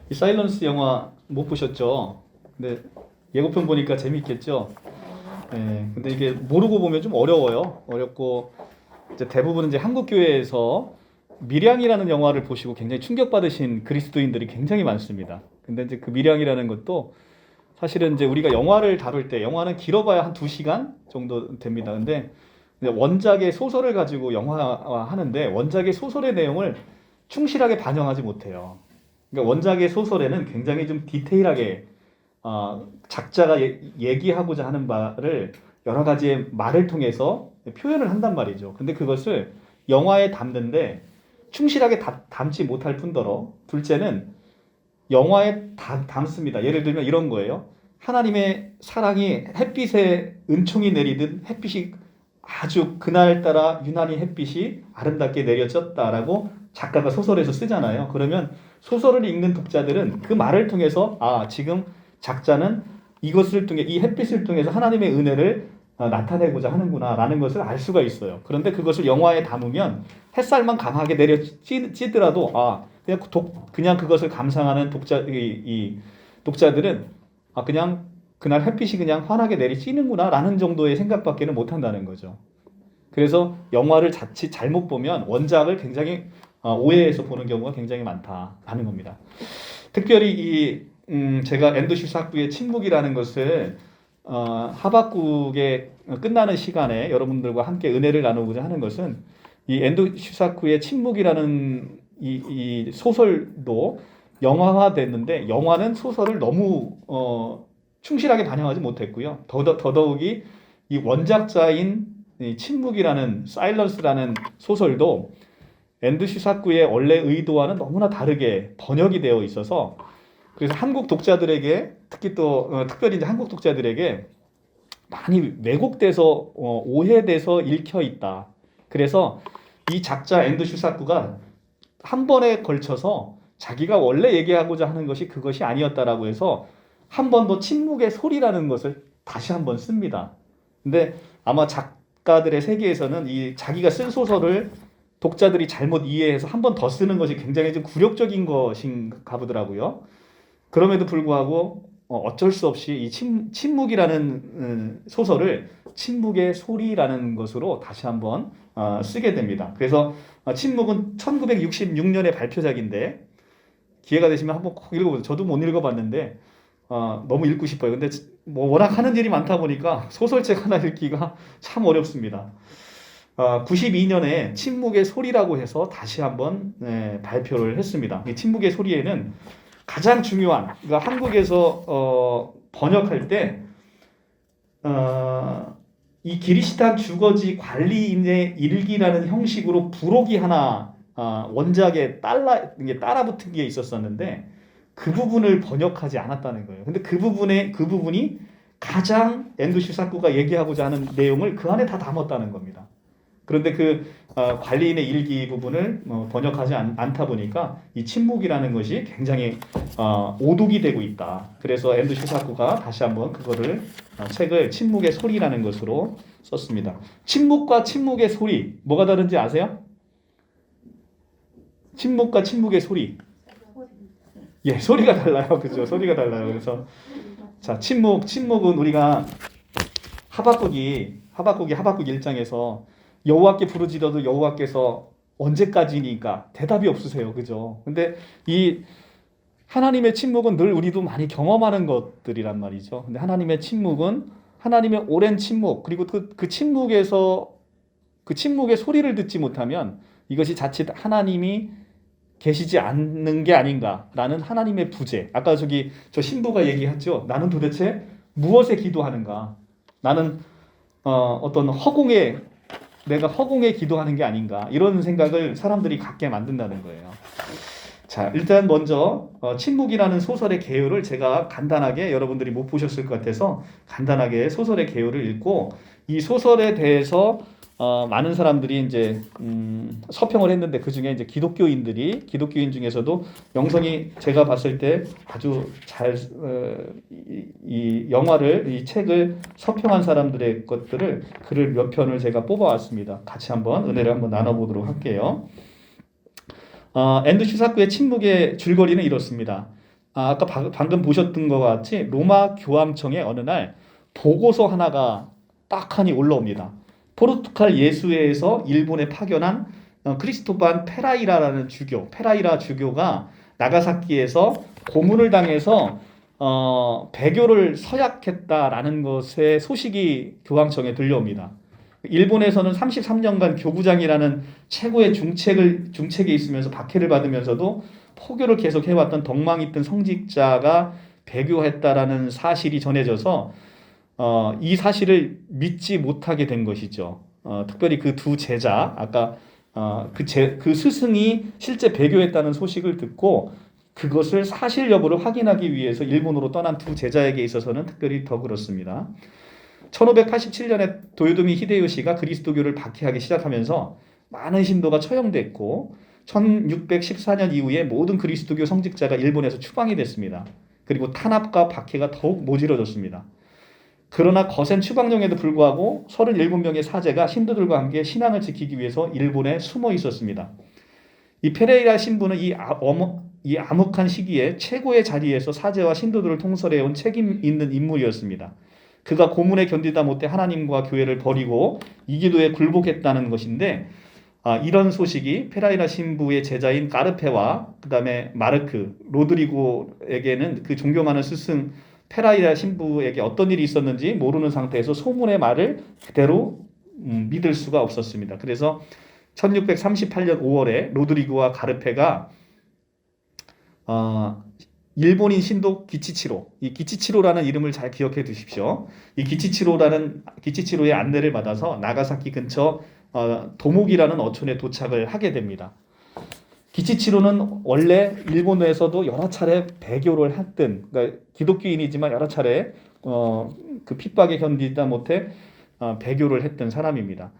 이 사일런스 영화 못 보셨죠? 근데 예고편 보니까 재밌겠죠? 예, 근데 이게 모르고 보면 좀 어려워요. 어렵고 이제 대부분 이제 한국 교회에서 밀양이라는 영화를 보시고 굉장히 충격받으신 그리스도인들이 굉장히 많습니다. 근데 이제 그 밀양이라는 것도 사실은 이제 우리가 영화를 다룰 때 영화는 길어봐야 한 2시간 정도 됩니다. 근데 이제 원작의 소설을 가지고 영화화 하는데 원작의 소설의 내용을 충실하게 반영하지 못해요. 그러니까 원작의 소설에는 굉장히 좀 디테일하게 작자가 얘기하고자 하는 바를 여러 가지의 말을 통해서 표현을 한단 말이죠. 근데 그것을 영화에 담는데 충실하게 담지 못할 뿐더러 둘째는 영화에 담습니다. 예를 들면 이런 거예요. 하나님의 사랑이 햇빛에 은총이 내리듯 햇빛이 아주 그날따라 유난히 햇빛이 아름답게 내려졌다라고 작가가 소설에서 쓰잖아요. 그러면 소설을 읽는 독자들은 그 말을 통해서 지금 작자는 이것을 통해 이 햇빛을 통해서 하나님의 은혜를 나타내고자 하는구나라는 것을 알 수가 있어요. 그런데 그것을 영화에 담으면 햇살만 강하게 내려 찌더라도 그냥 그것을 감상하는 이 독자들은 그냥 그날 햇빛이 그냥 환하게 내리쬐는구나라는 정도의 생각밖에는 못 한다는 거죠. 그래서 영화를 자칫 잘못 보면 원작을 굉장히 오해해서 보는 경우가 굉장히 많다라는 겁니다. 특별히 제가 앤드류 슈사크의 침묵이라는 것을 하박국의 끝나는 시간에 여러분들과 함께 은혜를 나누고자 하는 것은 이 앤드류 슈사크의 침묵이라는 이 소설도 영화화됐는데 영화는 소설을 너무 충실하게 반영하지 못했고요. 더더욱이 이 원작자인 이 침묵이라는 사일런스라는 소설도 앤드류 슈사크의 원래 의도와는 너무나 다르게 번역이 되어 있어서 그래서 한국 독자들에게 특히 또 특별히 이제 한국 독자들에게 많이 왜곡돼서 오해돼서 읽혀 있다. 그래서 이 작자 앤드류 슈사크가 한 번에 걸쳐서 자기가 원래 얘기하고자 하는 것이 그것이 아니었다라고 해서 한 번 더 침묵의 소리라는 것을 다시 한 번 씁니다. 근데 아마 작가들의 세계에서는 이 자기가 쓴 소설을 독자들이 잘못 이해해서 한 번 더 쓰는 것이 굉장히 좀 굴욕적인 것인가 보더라고요. 그럼에도 불구하고 어쩔 수 없이 이 침묵이라는 소설을 침묵의 소리라는 것으로 다시 한번 쓰게 됩니다. 그래서 침묵은 1966년의 발표작인데 기회가 되시면 한번 꼭 읽어보세요. 저도 못 읽어봤는데 너무 읽고 싶어요. 근데 뭐 워낙 하는 일이 많다 보니까 소설책 하나 읽기가 참 어렵습니다. 92년에 침묵의 소리라고 해서 다시 한번 발표를 했습니다. 이 침묵의 소리에는 가장 중요한, 그러니까 한국에서 번역할 때 이 기리시탄 주거지 관리인의 일기라는 형식으로 부록이 하나 원작에 따라 붙은 게 있었었는데 그 부분을 번역하지 않았다는 거예요. 근데 그 부분이 가장 앤드류 슈사크가 얘기하고자 하는 내용을 그 안에 다 담았다는 겁니다. 그런데 그 관리인의 일기 부분을 번역하지 않다 보니까 이 침묵이라는 것이 굉장히 오독이 되고 있다. 그래서 앤드류 슈사크가 다시 한번 그거를 책을 침묵의 소리라는 것으로 썼습니다. 침묵과 침묵의 소리 뭐가 다른지 아세요? 침묵과 침묵의 소리. 예, 소리가 달라요. 그죠? 소리가 달라요. 그래서 자, 침묵은 우리가 하박국 1장에서 여호와께 부르짖어도 여호와께서 언제까지니까 대답이 없으세요. 그죠? 근데 이 하나님의 침묵은 늘 우리도 많이 경험하는 것들이란 말이죠. 근데 하나님의 침묵은 하나님의 오랜 침묵, 그리고 그 침묵에서 그 침묵의 소리를 듣지 못하면 이것이 자칫 하나님이 계시지 않는 게 아닌가라는 하나님의 부재. 아까 저 신부가 얘기했죠. 나는 도대체 무엇에 기도하는가? 나는 내가 허공에 기도하는 게 아닌가? 이런 생각을 사람들이 갖게 만든다는 거예요. 자, 일단 먼저 침묵이라는 소설의 개요를 제가 간단하게 여러분들이 못 보셨을 것 같아서 간단하게 소설의 개요를 읽고 이 소설에 대해서 많은 사람들이 이제 서평을 했는데 그 중에 이제 기독교인 중에서도 영성이 제가 봤을 때 아주 잘 이 책을 서평한 사람들의 글을 몇 편을 제가 뽑아왔습니다. 같이 한번 은혜를 한번 나눠보도록 할게요. 앤드류 슈사크의 침묵의 줄거리는 이렇습니다. 아까 방금 보셨던 것 같이 로마 교황청에 어느 날 보고서 하나가 딱하니 올라옵니다. 포르투갈 예수회에서 일본에 파견한 크리스토반 페라이라라는 주교, 페라이라 주교가 나가사키에서 고문을 당해서 배교를 서약했다라는 것의 소식이 교황청에 들려옵니다. 일본에서는 33년간 교구장이라는 최고의 중책에 있으면서 박해를 받으면서도 포교를 계속 해왔던 덕망 있던 성직자가 배교했다라는 사실이 전해져서 이 사실을 믿지 못하게 된 것이죠. 특별히 그 두 제자, 아까 그 스승이 실제 배교했다는 소식을 듣고 그것을 사실 여부를 확인하기 위해서 일본으로 떠난 두 제자에게 있어서는 특별히 더 그렇습니다. 1587년에 도요토미 히데요시가 그리스도교를 박해하기 시작하면서 많은 신도가 처형됐고 1614년 이후에 모든 그리스도교 성직자가 일본에서 추방이 됐습니다. 그리고 탄압과 박해가 더욱 모질어졌습니다. 그러나 거센 추방령에도 불구하고 37명의 사제가 신도들과 함께 신앙을 지키기 위해서 일본에 숨어 있었습니다. 이 페레이라 신부는 이 암흑한 시기에 최고의 자리에서 사제와 신도들을 통솔해온 책임 있는 인물이었습니다. 그가 고문에 견디다 못해 하나님과 교회를 버리고 이기도에 굴복했다는 것인데 이런 소식이 페라이라 신부의 제자인 까르페와 그 다음에 마르크, 로드리고에게는 그 존경하는 스승 페라이라 신부에게 어떤 일이 있었는지 모르는 상태에서 소문의 말을 그대로 믿을 수가 없었습니다. 그래서 1638년 5월에 로드리고와 가르페가 일본인 신도 기치치로, 이 기치치로라는 이름을 잘 기억해 두십시오. 이 기치치로의 안내를 받아서 나가사키 근처 도목이라는 어촌에 도착을 하게 됩니다. 기치치로는 원래 일본에서도 여러 차례 배교를 했던, 그러니까 기독교인이지만 여러 차례 그 핍박에 견디다 못해 배교를 했던 사람입니다.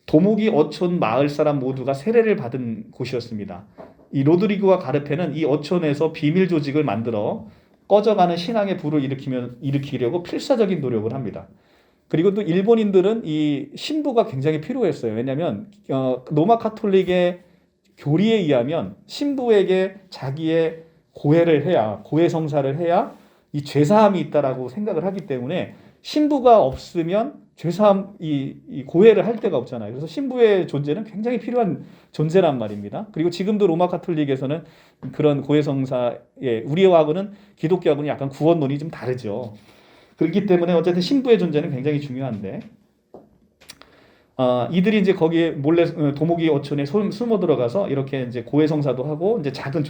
도모기 어촌 마을 사람 모두가 세례를 받은 곳이었습니다. 이 로드리고와 가르페는 이 어촌에서 비밀 조직을 만들어 꺼져가는 신앙의 불을 일으키려고 필사적인 노력을 합니다. 그리고 또 일본인들은 이 신부가 굉장히 필요했어요. 왜냐하면 로마 카톨릭의 교리에 의하면 신부에게 자기의 고해 성사를 해야 이 죄사함이 있다라고 생각을 하기 때문에 신부가 없으면 죄사함 이 고해를 할 데가 없잖아요. 그래서 신부의 존재는 굉장히 필요한 존재란 말입니다. 그리고 지금도 로마 카톨릭에서는 그런 고해 성사에 우리하고는 기독교하고는 약간 구원론이 좀 다르죠. 그렇기 때문에 어쨌든 신부의 존재는 굉장히 중요한데 이들이 이제 거기에 몰래 도모기 어촌에 숨어 들어가서 이렇게 이제 고해 성사도 하고 이제 작은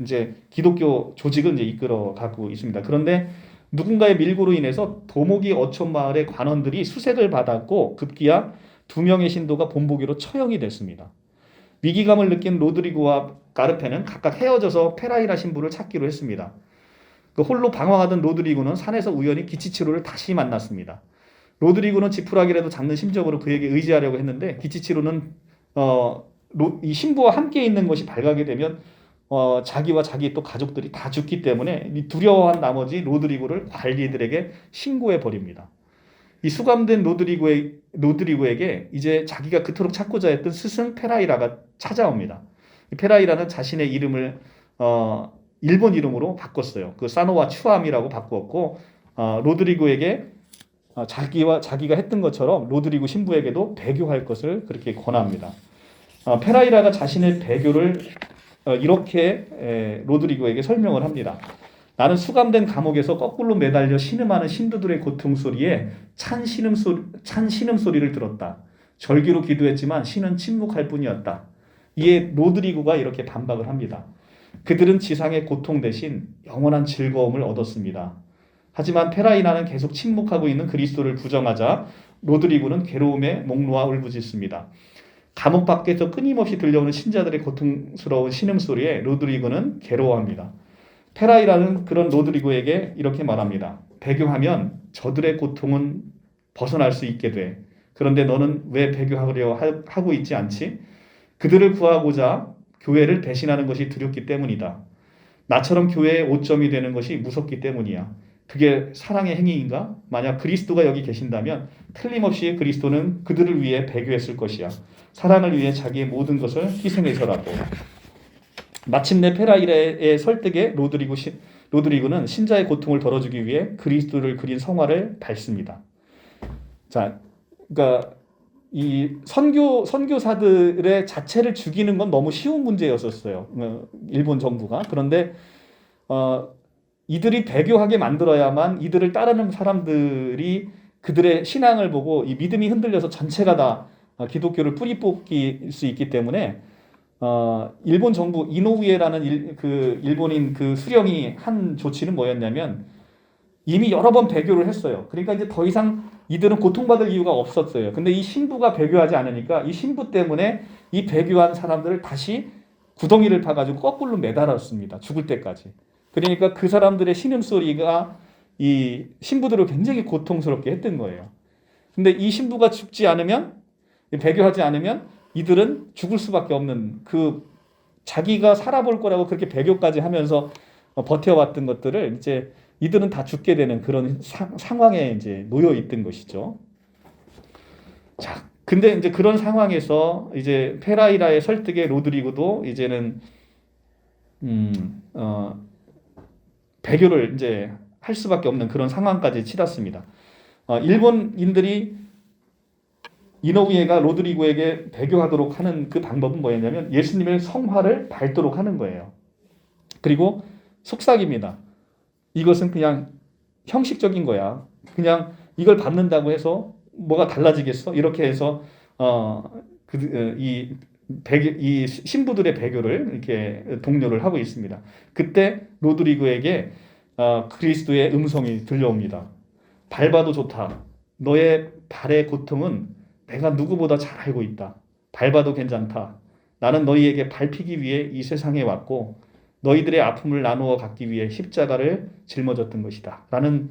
이제 기독교 조직을 이제 이끌어 가고 있습니다. 그런데 누군가의 밀고로 인해서 도모기 어촌 마을의 관원들이 수색을 받았고 급기야 2명의 신도가 본보기로 처형이 됐습니다. 위기감을 느낀 로드리고와 까르페는 각각 헤어져서 페라이라 신부를 찾기로 했습니다. 그 홀로 방황하던 로드리고는 산에서 우연히 기치치로를 다시 만났습니다. 로드리고는 지푸라기라도 잡는 심정으로 그에게 의지하려고 했는데 기치치로는 이 신부와 함께 있는 것이 밝게 되면 자기와 자기 또 가족들이 다 죽기 때문에 두려워한 나머지 로드리고를 관리들에게 신고해 버립니다. 이 수감된 로드리고에게 이제 자기가 그토록 찾고자 했던 스승 페라이라가 찾아옵니다. 페라이라는 자신의 이름을 일본 이름으로 바꿨어요. 그 사노와 추암이라고 바꾸었고 로드리고에게 자기가 했던 것처럼 로드리고 신부에게도 배교할 것을 그렇게 권합니다. 페라이라가 자신의 배교를 이렇게 로드리고에게 설명을 합니다. 나는 수감된 감옥에서 거꾸로 매달려 신음하는 신도들의 고통 소리에 찬 신음소리를 들었다. 절기로 기도했지만 신은 침묵할 뿐이었다. 이에 로드리고가 이렇게 반박을 합니다. 그들은 지상의 고통 대신 영원한 즐거움을 얻었습니다. 하지만 페라이나는 계속 침묵하고 있는 그리스도를 부정하자 로드리고는 괴로움에 목 놓아 울부짖습니다. 감옥 밖에서 끊임없이 들려오는 신자들의 고통스러운 신음소리에 로드리고는 괴로워합니다. 페라이라는 그런 로드리고에게 이렇게 말합니다. 배교하면 저들의 고통은 벗어날 수 있게 돼. 그런데 너는 왜 배교하려 하고 있지 않지? 그들을 구하고자 교회를 배신하는 것이 두렵기 때문이다. 나처럼 교회의 오점이 되는 것이 무섭기 때문이야. 그게 사랑의 행위인가? 만약 그리스도가 여기 계신다면 틀림없이 그리스도는 그들을 위해 배교했을 것이야. 사랑을 위해 자기의 모든 것을 희생해서라도. 마침내 페라이라의 설득에 로드리고는 신자의 고통을 덜어주기 위해 그리스도를 그린 성화를 밟습니다. 자, 그러니까 이 선교사들의 자체를 죽이는 건 너무 쉬운 문제였었어요. 일본 정부가. 그런데 이들이 배교하게 만들어야만 이들을 따르는 사람들이 그들의 신앙을 보고 이 믿음이 흔들려서 전체가 다 기독교를 뿌리 뽑길 수 있기 때문에 일본 정부 이노우에라는 일본인 그 수령이 한 조치는 뭐였냐면 이미 여러 번 배교를 했어요. 그러니까 이제 더 이상 이들은 고통받을 이유가 없었어요. 근데 이 신부가 배교하지 않으니까 이 신부 때문에 이 배교한 사람들을 다시 구덩이를 파가지고 거꾸로 매달았습니다. 죽을 때까지. 그러니까 그 사람들의 신음소리가 이 신부들을 굉장히 고통스럽게 했던 거예요. 근데 이 신부가 죽지 않으면, 배교하지 않으면 이들은 죽을 수밖에 없는 자기가 살아볼 거라고 그렇게 배교까지 하면서 버텨왔던 것들을 이제 이들은 다 죽게 되는 그런 상황에 이제 놓여 있던 것이죠. 자, 근데 이제 그런 상황에서 이제 페라이라의 설득에 로드리고도 이제는 배교를 이제 할 수밖에 없는 그런 상황까지 치닫습니다. 일본인들이 이노우에가 로드리고에게 배교하도록 하는 그 방법은 뭐였냐면 예수님의 성화를 밟도록 하는 거예요. 그리고 속삭입니다. 이것은 그냥 형식적인 거야. 그냥 이걸 받는다고 해서 뭐가 달라지겠어? 이렇게 해서 이 신부들의 배교를 이렇게 독려를 하고 있습니다. 그때 로드리고에게 그리스도의 음성이 들려옵니다. 밟아도 좋다. 너의 발의 고통은 내가 누구보다 잘 알고 있다. 밟아도 괜찮다. 나는 너희에게 밟히기 위해 이 세상에 왔고 너희들의 아픔을 나누어 갖기 위해 십자가를 짊어졌던 것이다. 라는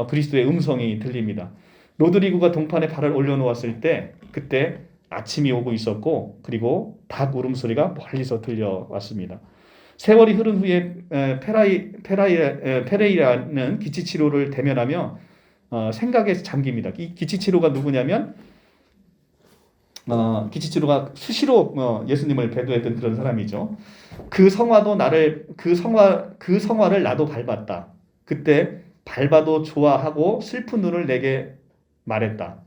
그리스도의 음성이 들립니다. 로드리고가 동판에 발을 올려놓았을 때 그때 아침이 오고 있었고 그리고 닭 울음소리가 멀리서 들려왔습니다. 세월이 흐른 후에 페레이라는 기치치로를 대면하며 생각에 잠깁니다. 이 기치치로가 누구냐면 기치치로가 수시로 예수님을 배도했던 그런 사람이죠. 그 성화를 나도 밟았다. 그때 밟아도 좋아하고 슬픈 눈을 내게 말했다.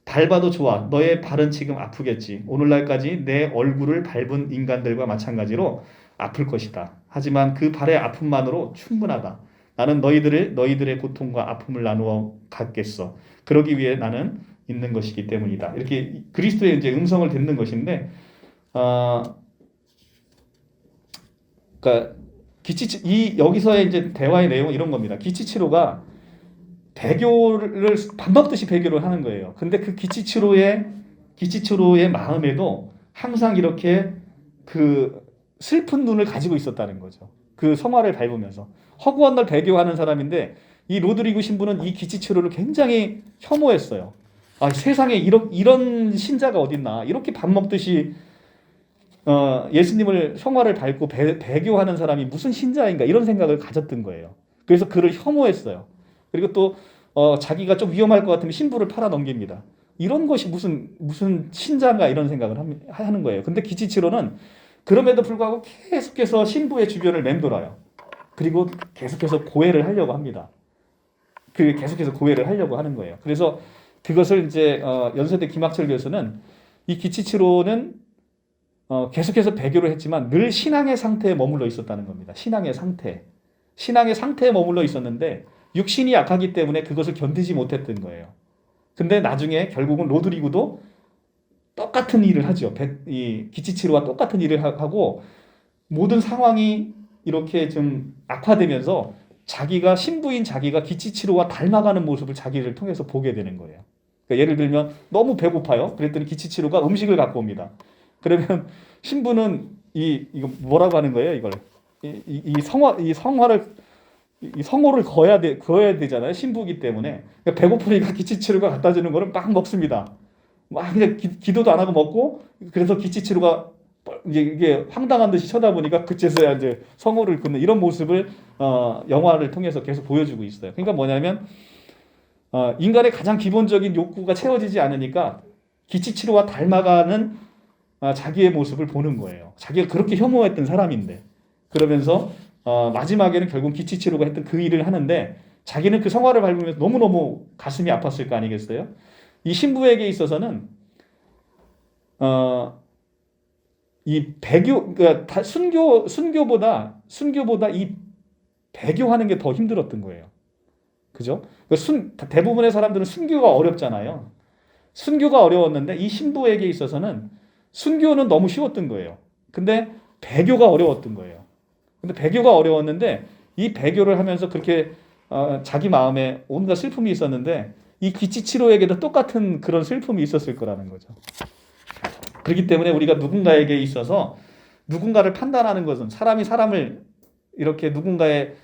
밟아도 좋아. 너의 발은 지금 아프겠지. 오늘날까지 내 얼굴을 밟은 인간들과 마찬가지로 아플 것이다. 하지만 그 발의 아픔만으로 충분하다. 나는 너희들의 고통과 아픔을 나누어 갖겠어. 그러기 위해 나는 있는 것이기 때문이다. 이렇게 그리스도의 이제 음성을 듣는 것인데, 그러니까 여기서의 이제 대화의 내용은 이런 겁니다. 기치치로가 배교를 밥 먹듯이 배교를 하는 거예요. 근데 그 기치치로의 마음에도 항상 이렇게 그 슬픈 눈을 가지고 있었다는 거죠. 그 성화를 밟으면서 허구한 날 배교하는 사람인데 이 로드리고 신부는 이 기치치로를 굉장히 혐오했어요. 세상에 이런 신자가 어딨나? 이렇게 밥 먹듯이 예수님을 성화를 밟고 배교하는 사람이 무슨 신자인가? 이런 생각을 가졌던 거예요. 그래서 그를 혐오했어요. 그리고 또 자기가 좀 위험할 것 같으면 신부를 팔아 넘깁니다. 이런 것이 무슨 신자인가 이런 생각을 하는 거예요. 근데 기치치로는 그럼에도 불구하고 계속해서 신부의 주변을 맴돌아요. 그리고 계속해서 고해를 하려고 합니다. 계속해서 고해를 하려고 하는 거예요. 그래서 그것을 이제 연세대 김학철 교수는 이 기치치로는 계속해서 배교를 했지만 늘 신앙의 상태에 머물러 있었다는 겁니다. 신앙의 상태에 머물러 있었는데 육신이 약하기 때문에 그것을 견디지 못했던 거예요. 근데 나중에 결국은 로드리고도 똑같은 일을 하죠. 이 기치치로와 똑같은 일을 하고 모든 상황이 이렇게 좀 악화되면서 신부인 자기가 기치치로와 닮아가는 모습을 자기를 통해서 보게 되는 거예요. 그러니까 예를 들면 너무 배고파요. 그랬더니 기치치로가 음식을 갖고 옵니다. 그러면 신부는 이거 뭐라고 하는 거예요? 이걸 성호를 그어야 되잖아요. 신부기 때문에. 그러니까 배고프니까 기치치로가 갖다 주는 거를 막 먹습니다. 막 그냥 기도도 안 하고 먹고 그래서 기치치로가 이게 황당한 듯이 쳐다보니까 그제서야 이제 성호를 긋는 이런 모습을 영화를 통해서 계속 보여주고 있어요. 그러니까 뭐냐면 인간의 가장 기본적인 욕구가 채워지지 않으니까 기치치로와 닮아가는 자기의 모습을 보는 거예요. 자기가 그렇게 혐오했던 사람인데. 그러면서 마지막에는 결국 기치치료가 했던 그 일을 하는데 자기는 그 성화를 밟으면서 너무너무 가슴이 아팠을 거 아니겠어요? 이 신부에게 있어서는 이 배교, 그러니까 순교보다 이 배교하는 게 더 힘들었던 거예요. 그죠? 대부분의 사람들은 순교가 어렵잖아요. 순교가 어려웠는데 이 신부에게 있어서는 순교는 너무 쉬웠던 거예요. 근데 배교가 어려웠던 거예요. 근데 배교가 어려웠는데 이 배교를 하면서 그렇게 자기 마음에 온갖 슬픔이 있었는데 이 기치치로에게도 똑같은 그런 슬픔이 있었을 거라는 거죠. 그렇기 때문에 우리가 누군가에게 있어서 누군가를 판단하는 것은 사람이 사람을 이렇게 누군가의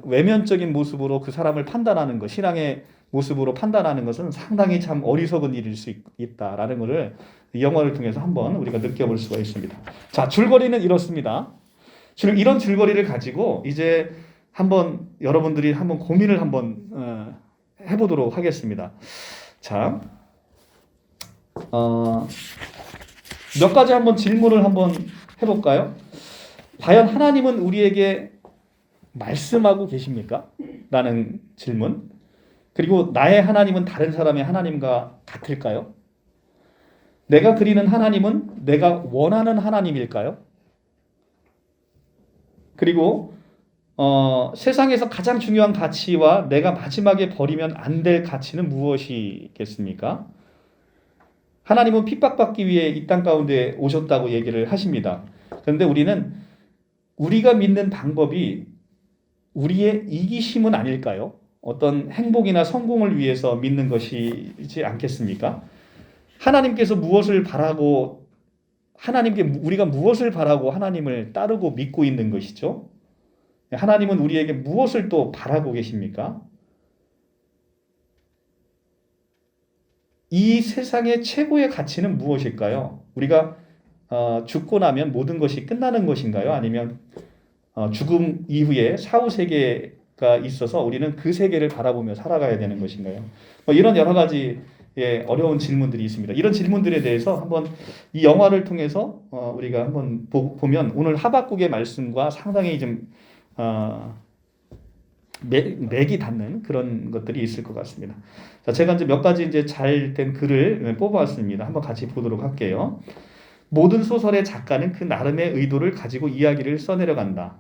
외면적인 모습으로 그 사람을 판단하는 것, 신앙의 모습으로 판단하는 것은 상당히 참 어리석은 일일 수 있다라는 것을 이 영화를 통해서 한번 우리가 느껴볼 수가 있습니다. 자, 줄거리는 이렇습니다. 이런 줄거리를 가지고 이제 한번 여러분들이 한번 고민을 한번 해보도록 하겠습니다. 자, 몇 가지 한번 질문을 한번 해볼까요? 과연 하나님은 우리에게 말씀하고 계십니까? 라는 질문. 그리고 나의 하나님은 다른 사람의 하나님과 같을까요? 내가 그리는 하나님은 내가 원하는 하나님일까요? 그리고 세상에서 가장 중요한 가치와 내가 마지막에 버리면 안 될 가치는 무엇이겠습니까? 하나님은 핍박받기 위해 이 땅 가운데 오셨다고 얘기를 하십니다. 그런데 우리가 믿는 방법이 우리의 이기심은 아닐까요? 어떤 행복이나 성공을 위해서 믿는 것이지 않겠습니까? 하나님께서 무엇을 바라고 우리가 무엇을 바라고 하나님을 따르고 믿고 있는 것이죠? 하나님은 우리에게 무엇을 또 바라고 계십니까? 이 세상의 최고의 가치는 무엇일까요? 우리가 죽고 나면 모든 것이 끝나는 것인가요? 아니면 죽음 이후에 사후 세계가 있어서 우리는 그 세계를 바라보며 살아가야 되는 것인가요? 이런 여러 가지 어려운 질문들이 있습니다. 이런 질문들에 대해서 한번 이 영화를 통해서 우리가 한번 보면 오늘 하박국의 말씀과 상당히 좀 맥이 닿는 그런 것들이 있을 것 같습니다. 자, 제가 이제 몇 가지 이제 잘 된 글을 뽑아왔습니다. 한번 같이 보도록 할게요. 모든 소설의 작가는 그 나름의 의도를 가지고 이야기를 써내려간다.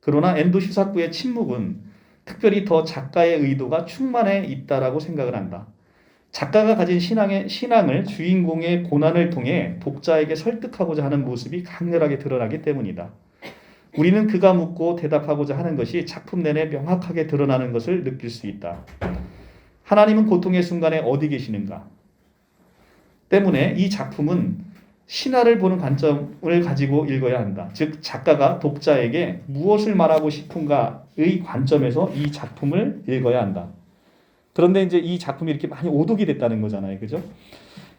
그러나 엔도 시사쿠의 침묵은 특별히 더 작가의 의도가 충만해 있다라고 생각을 한다. 작가가 가진 신앙을 주인공의 고난을 통해 독자에게 설득하고자 하는 모습이 강렬하게 드러나기 때문이다. 우리는 그가 묻고 대답하고자 하는 것이 작품 내내 명확하게 드러나는 것을 느낄 수 있다. 하나님은 고통의 순간에 어디 계시는가? 때문에 이 작품은 신화를 보는 관점을 가지고 읽어야 한다. 즉 작가가 독자에게 무엇을 말하고 싶은가의 관점에서 이 작품을 읽어야 한다. 그런데 이제 이 작품이 이렇게 많이 오독이 됐다는 거잖아요. 그죠?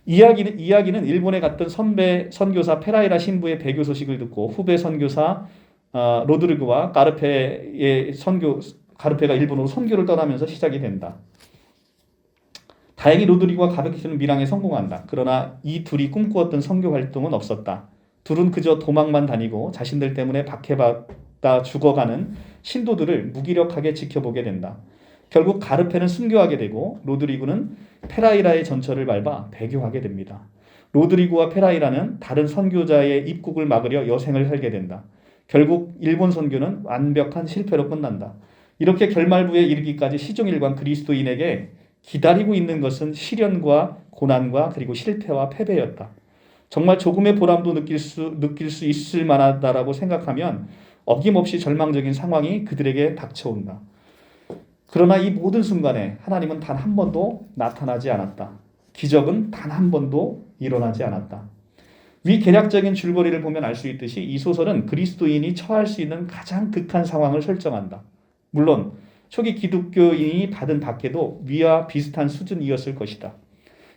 이야기는 일본에 갔던 선배 선교사 페라이라 신부의 배교 소식을 듣고 후배 선교사 로드리그와 가르페가 일본으로 선교를 떠나면서 시작이 된다. 다행히 로드리고와 가베키스는 밀항에 성공한다. 그러나 이 둘이 꿈꾸었던 선교 활동은 없었다. 둘은 그저 도망만 다니고 자신들 때문에 박해받다 죽어가는 신도들을 무기력하게 지켜보게 된다. 결국 가르페는 순교하게 되고 로드리고는 페라이라의 전철을 밟아 배교하게 됩니다. 로드리고와 페라이라는 다른 선교자의 입국을 막으려 여생을 살게 된다. 결국 일본 선교는 완벽한 실패로 끝난다. 이렇게 결말부에 이르기까지 시종일관 그리스도인에게 기다리고 있는 것은 시련과 고난과 그리고 실패와 패배였다. 정말 조금의 보람도 느낄 수 있을 만하다라고 생각하면 어김없이 절망적인 상황이 그들에게 닥쳐온다. 그러나 이 모든 순간에 하나님은 단 한 번도 나타나지 않았다. 기적은 단 한 번도 일어나지 않았다. 위 개략적인 줄거리를 보면 알 수 있듯이 이 소설은 그리스도인이 처할 수 있는 가장 극한 상황을 설정한다. 물론 초기 기독교인이 받은 박해도 위와 비슷한 수준이었을 것이다.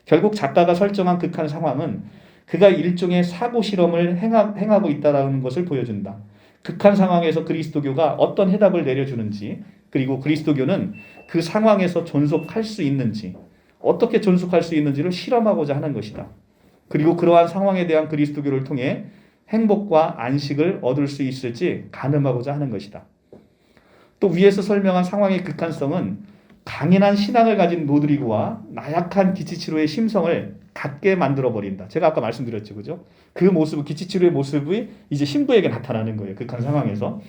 결국 작가가 설정한 극한 상황은 그가 일종의 사고 실험을 행하고 있다는 것을 보여준다. 극한 상황에서 그리스도교가 어떤 해답을 내려주는지, 그리고 그리스도교는 그 상황에서 존속할 수 있는지, 어떻게 존속할 수 있는지를 실험하고자 하는 것이다. 그리고 그러한 상황에 대한 그리스도교를 통해 행복과 안식을 얻을 수 있을지 가늠하고자 하는 것이다. 또 위에서 설명한 상황의 극한성은 강인한 신앙을 가진 로드리고와 나약한 기치치로의 심성을 같게 만들어버린다. 제가 아까 말씀드렸죠. 그죠? 그 모습, 기치치로의 모습이 이제 신부에게 나타나는 거예요. 극한 상황에서.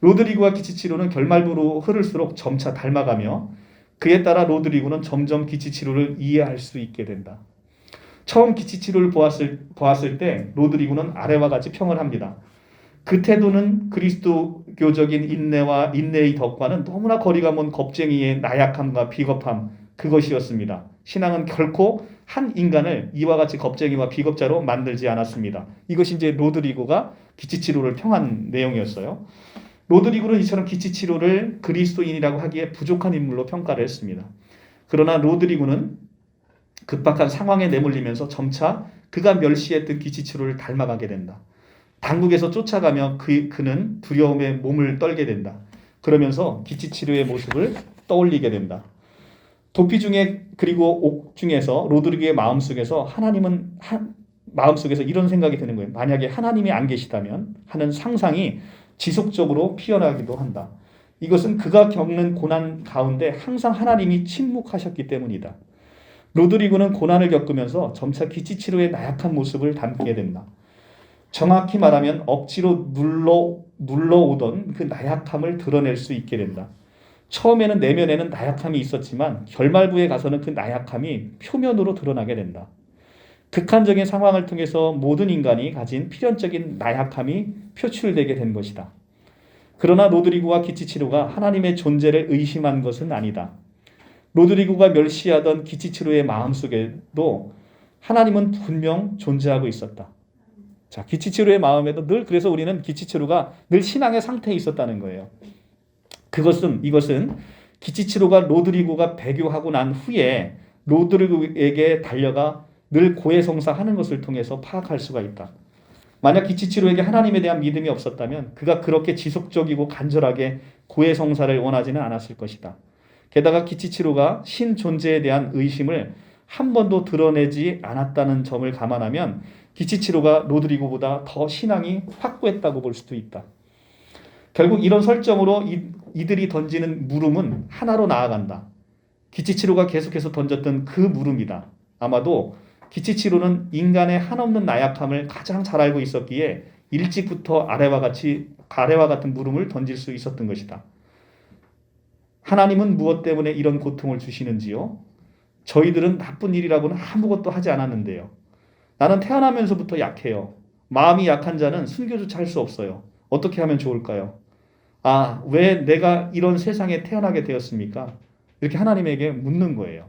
로드리고와 기치치로는 결말부로 흐를수록 점차 닮아가며 그에 따라 로드리고는 점점 기치치로를 이해할 수 있게 된다. 처음 기치치로를 보았을 때 로드리고는 아래와 같이 평을 합니다. 그 태도는 그리스도교적인 인내의 덕과는 너무나 거리가 먼 겁쟁이의 나약함과 비겁함, 그것이었습니다. 신앙은 결코 한 인간을 이와 같이 겁쟁이와 비겁자로 만들지 않았습니다. 이것이 이제 로드리고가 기치치로를 평한 내용이었어요. 로드리고는 이처럼 기치치로를 그리스도인이라고 하기에 부족한 인물로 평가를 했습니다. 그러나 로드리고는 급박한 상황에 내몰리면서 점차 그가 멸시했던 기치치로를 닮아가게 된다. 당국에서 쫓아가며 그는 두려움에 몸을 떨게 된다. 그러면서 기치치로의 모습을 떠올리게 된다. 도피 중에 그리고 옥 중에서 로드리고의 마음속에서 마음속에서 이런 생각이 드는 거예요. 만약에 하나님이 안 계시다면 하는 상상이 지속적으로 피어나기도 한다. 이것은 그가 겪는 고난 가운데 항상 하나님이 침묵하셨기 때문이다. 로드리고는 고난을 겪으면서 점차 기치치로의 나약한 모습을 담게 된다. 정확히 말하면 억지로 눌러오던 그 나약함을 드러낼 수 있게 된다. 처음에는 내면에는 나약함이 있었지만 결말부에 가서는 그 나약함이 표면으로 드러나게 된다. 극한적인 상황을 통해서 모든 인간이 가진 필연적인 나약함이 표출되게 된 것이다. 그러나 로드리고와 기치치로가 하나님의 존재를 의심한 것은 아니다. 로드리고가 멸시하던 기치치로의 마음속에도 하나님은 분명 존재하고 있었다. 자, 기치치로의 마음에도 그래서 우리는 기치치로가 늘 신앙의 상태에 있었다는 거예요. 이것은 기치치로가 로드리고가 배교하고 난 후에 로드리고에게 달려가 늘 고해성사하는 것을 통해서 파악할 수가 있다. 만약 기치치로에게 하나님에 대한 믿음이 없었다면 그가 그렇게 지속적이고 간절하게 고해성사를 원하지는 않았을 것이다. 게다가 기치치로가 신 존재에 대한 의심을 한 번도 드러내지 않았다는 점을 감안하면 기치치로가 로드리고보다 더 신앙이 확고했다고 볼 수도 있다. 결국 이런 설정으로 이들이 던지는 물음은 하나로 나아간다. 기치치로가 계속해서 던졌던 그 물음이다. 아마도 기치치로는 인간의 한없는 나약함을 가장 잘 알고 있었기에 일찍부터 아래와 같은 물음을 던질 수 있었던 것이다. 하나님은 무엇 때문에 이런 고통을 주시는지요? 저희들은 나쁜 일이라고는 아무것도 하지 않았는데요. 나는 태어나면서부터 약해요. 마음이 약한 자는 순교조차 할 수 없어요. 어떻게 하면 좋을까요? 왜 내가 이런 세상에 태어나게 되었습니까? 이렇게 하나님에게 묻는 거예요.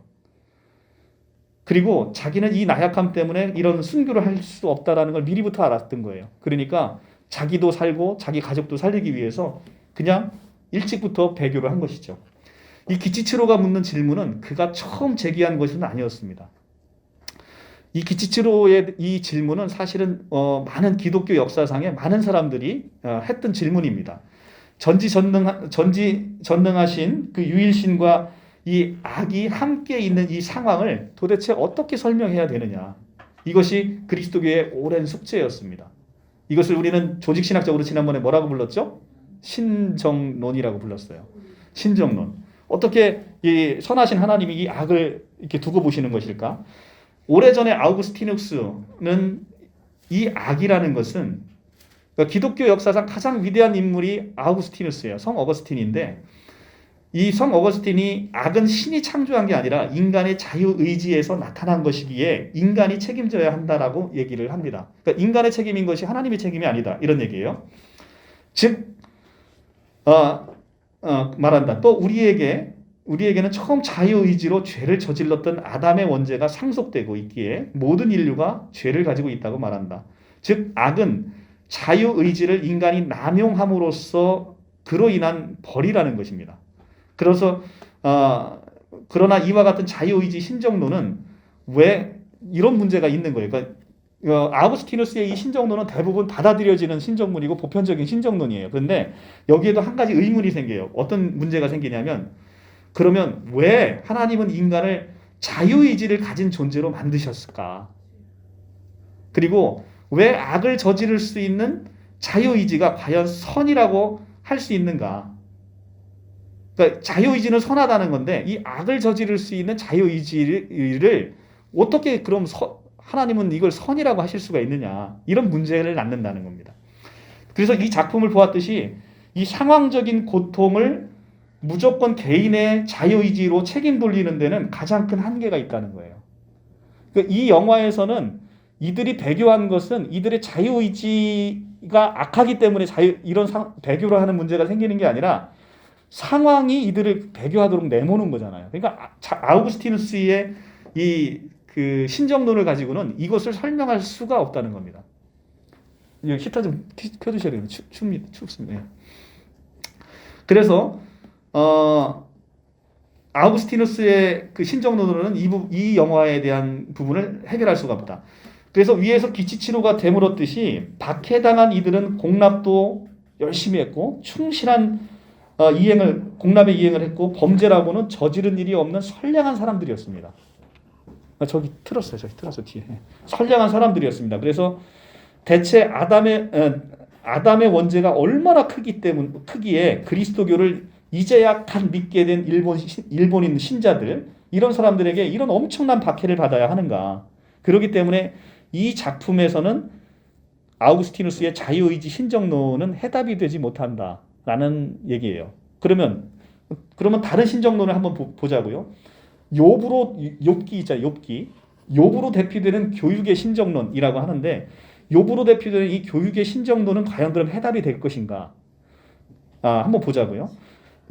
그리고 자기는 이 나약함 때문에 이런 순교를 할 수 없다라는 걸 미리부터 알았던 거예요. 그러니까 자기도 살고 자기 가족도 살리기 위해서 그냥 일찍부터 배교를 한 것이죠. 이 기치치로가 묻는 질문은 그가 처음 제기한 것은 아니었습니다. 이 기치치로의 이 질문은 사실은 많은 기독교 역사상에 많은 사람들이 했던 질문입니다. 전지전능하신 그 유일신과 이 악이 함께 있는 이 상황을 도대체 어떻게 설명해야 되느냐. 이것이 그리스도교의 오랜 숙제였습니다. 이것을 우리는 조직신학적으로 지난번에 뭐라고 불렀죠? 신정론이라고 불렀어요. 신정론. 어떻게 이 선하신 하나님이 이 악을 이렇게 두고 보시는 것일까? 오래전에 아우구스티누스는 이 악이라는 것은 그러니까 기독교 역사상 가장 위대한 인물이 아우구스티누스예요. 성 어거스틴인데 이 성 어거스틴이 악은 신이 창조한 게 아니라 인간의 자유의지에서 나타난 것이기에 인간이 책임져야 한다라고 얘기를 합니다. 그러니까 인간의 책임인 것이 하나님의 책임이 아니다. 이런 얘기예요. 즉 말한다. 또 우리에게는 처음 자유의지로 죄를 저질렀던 아담의 원죄가 상속되고 있기에 모든 인류가 죄를 가지고 있다고 말한다. 즉 악은 자유의지를 인간이 남용함으로써 그로 인한 벌이라는 것입니다. 그래서 그러나 이와 같은 자유의지 신정론은 왜 이런 문제가 있는 거예요. 그러니까 아우구스티누스의 이 신정론은 대부분 받아들여지는 신정론이고 보편적인 신정론이에요. 그런데 여기에도 한 가지 의문이 생겨요. 어떤 문제가 생기냐면 그러면 왜 하나님은 인간을 자유의지를 가진 존재로 만드셨을까? 그리고 왜 악을 저지를 수 있는 자유의지가 과연 선이라고 할 수 있는가? 그러니까 자유의지는 선하다는 건데 이 악을 저지를 수 있는 자유의지를 어떻게 그럼 하나님은 이걸 선이라고 하실 수가 있느냐? 이런 문제를 낳는다는 겁니다. 그래서 이 작품을 보았듯이 이 상황적인 고통을 무조건 개인의 자유의지로 책임 돌리는 데는 가장 큰 한계가 있다는 거예요. 그러니까 이 영화에서는 이들이 배교한 것은 이들의 자유의지가 악하기 때문에 이런 배교를 하는 문제가 생기는 게 아니라 상황이 이들을 배교하도록 내모는 거잖아요. 그러니까 아우구스티누스의 이 그 신정론을 가지고는 이것을 설명할 수가 없다는 겁니다. 히터 좀 켜주셔야 돼요. 춥습니다. 그래서 아우구스티누스의 그 신정론으로는 이 영화에 대한 부분을 해결할 수가 없다. 그래서 위에서 기치치노가 되물었듯이 박해당한 이들은 공납도 열심히 했고 충실한 공납의 이행을 했고 범죄라고는 저지른 일이 없는 선량한 사람들이었습니다. 저기 틀었어요. 뒤에. 선량한 사람들이었습니다. 그래서 대체 아담의 원죄가 얼마나 크기에 그리스도교를 이제야 갓 믿게 된 일본인 신자들, 이런 사람들에게 이런 엄청난 박해를 받아야 하는가. 그렇기 때문에 이 작품에서는 아우구스티누스의 자유의지 신정론은 해답이 되지 못한다라는 얘기예요. 그러면 다른 신정론을 한번 보자고요. 욥기 있잖아요. 욥으로 대표되는 교육의 신정론이라고 하는데 욥으로 대표되는 이 교육의 신정론은 과연 그럼 해답이 될 것인가? 한번 보자고요.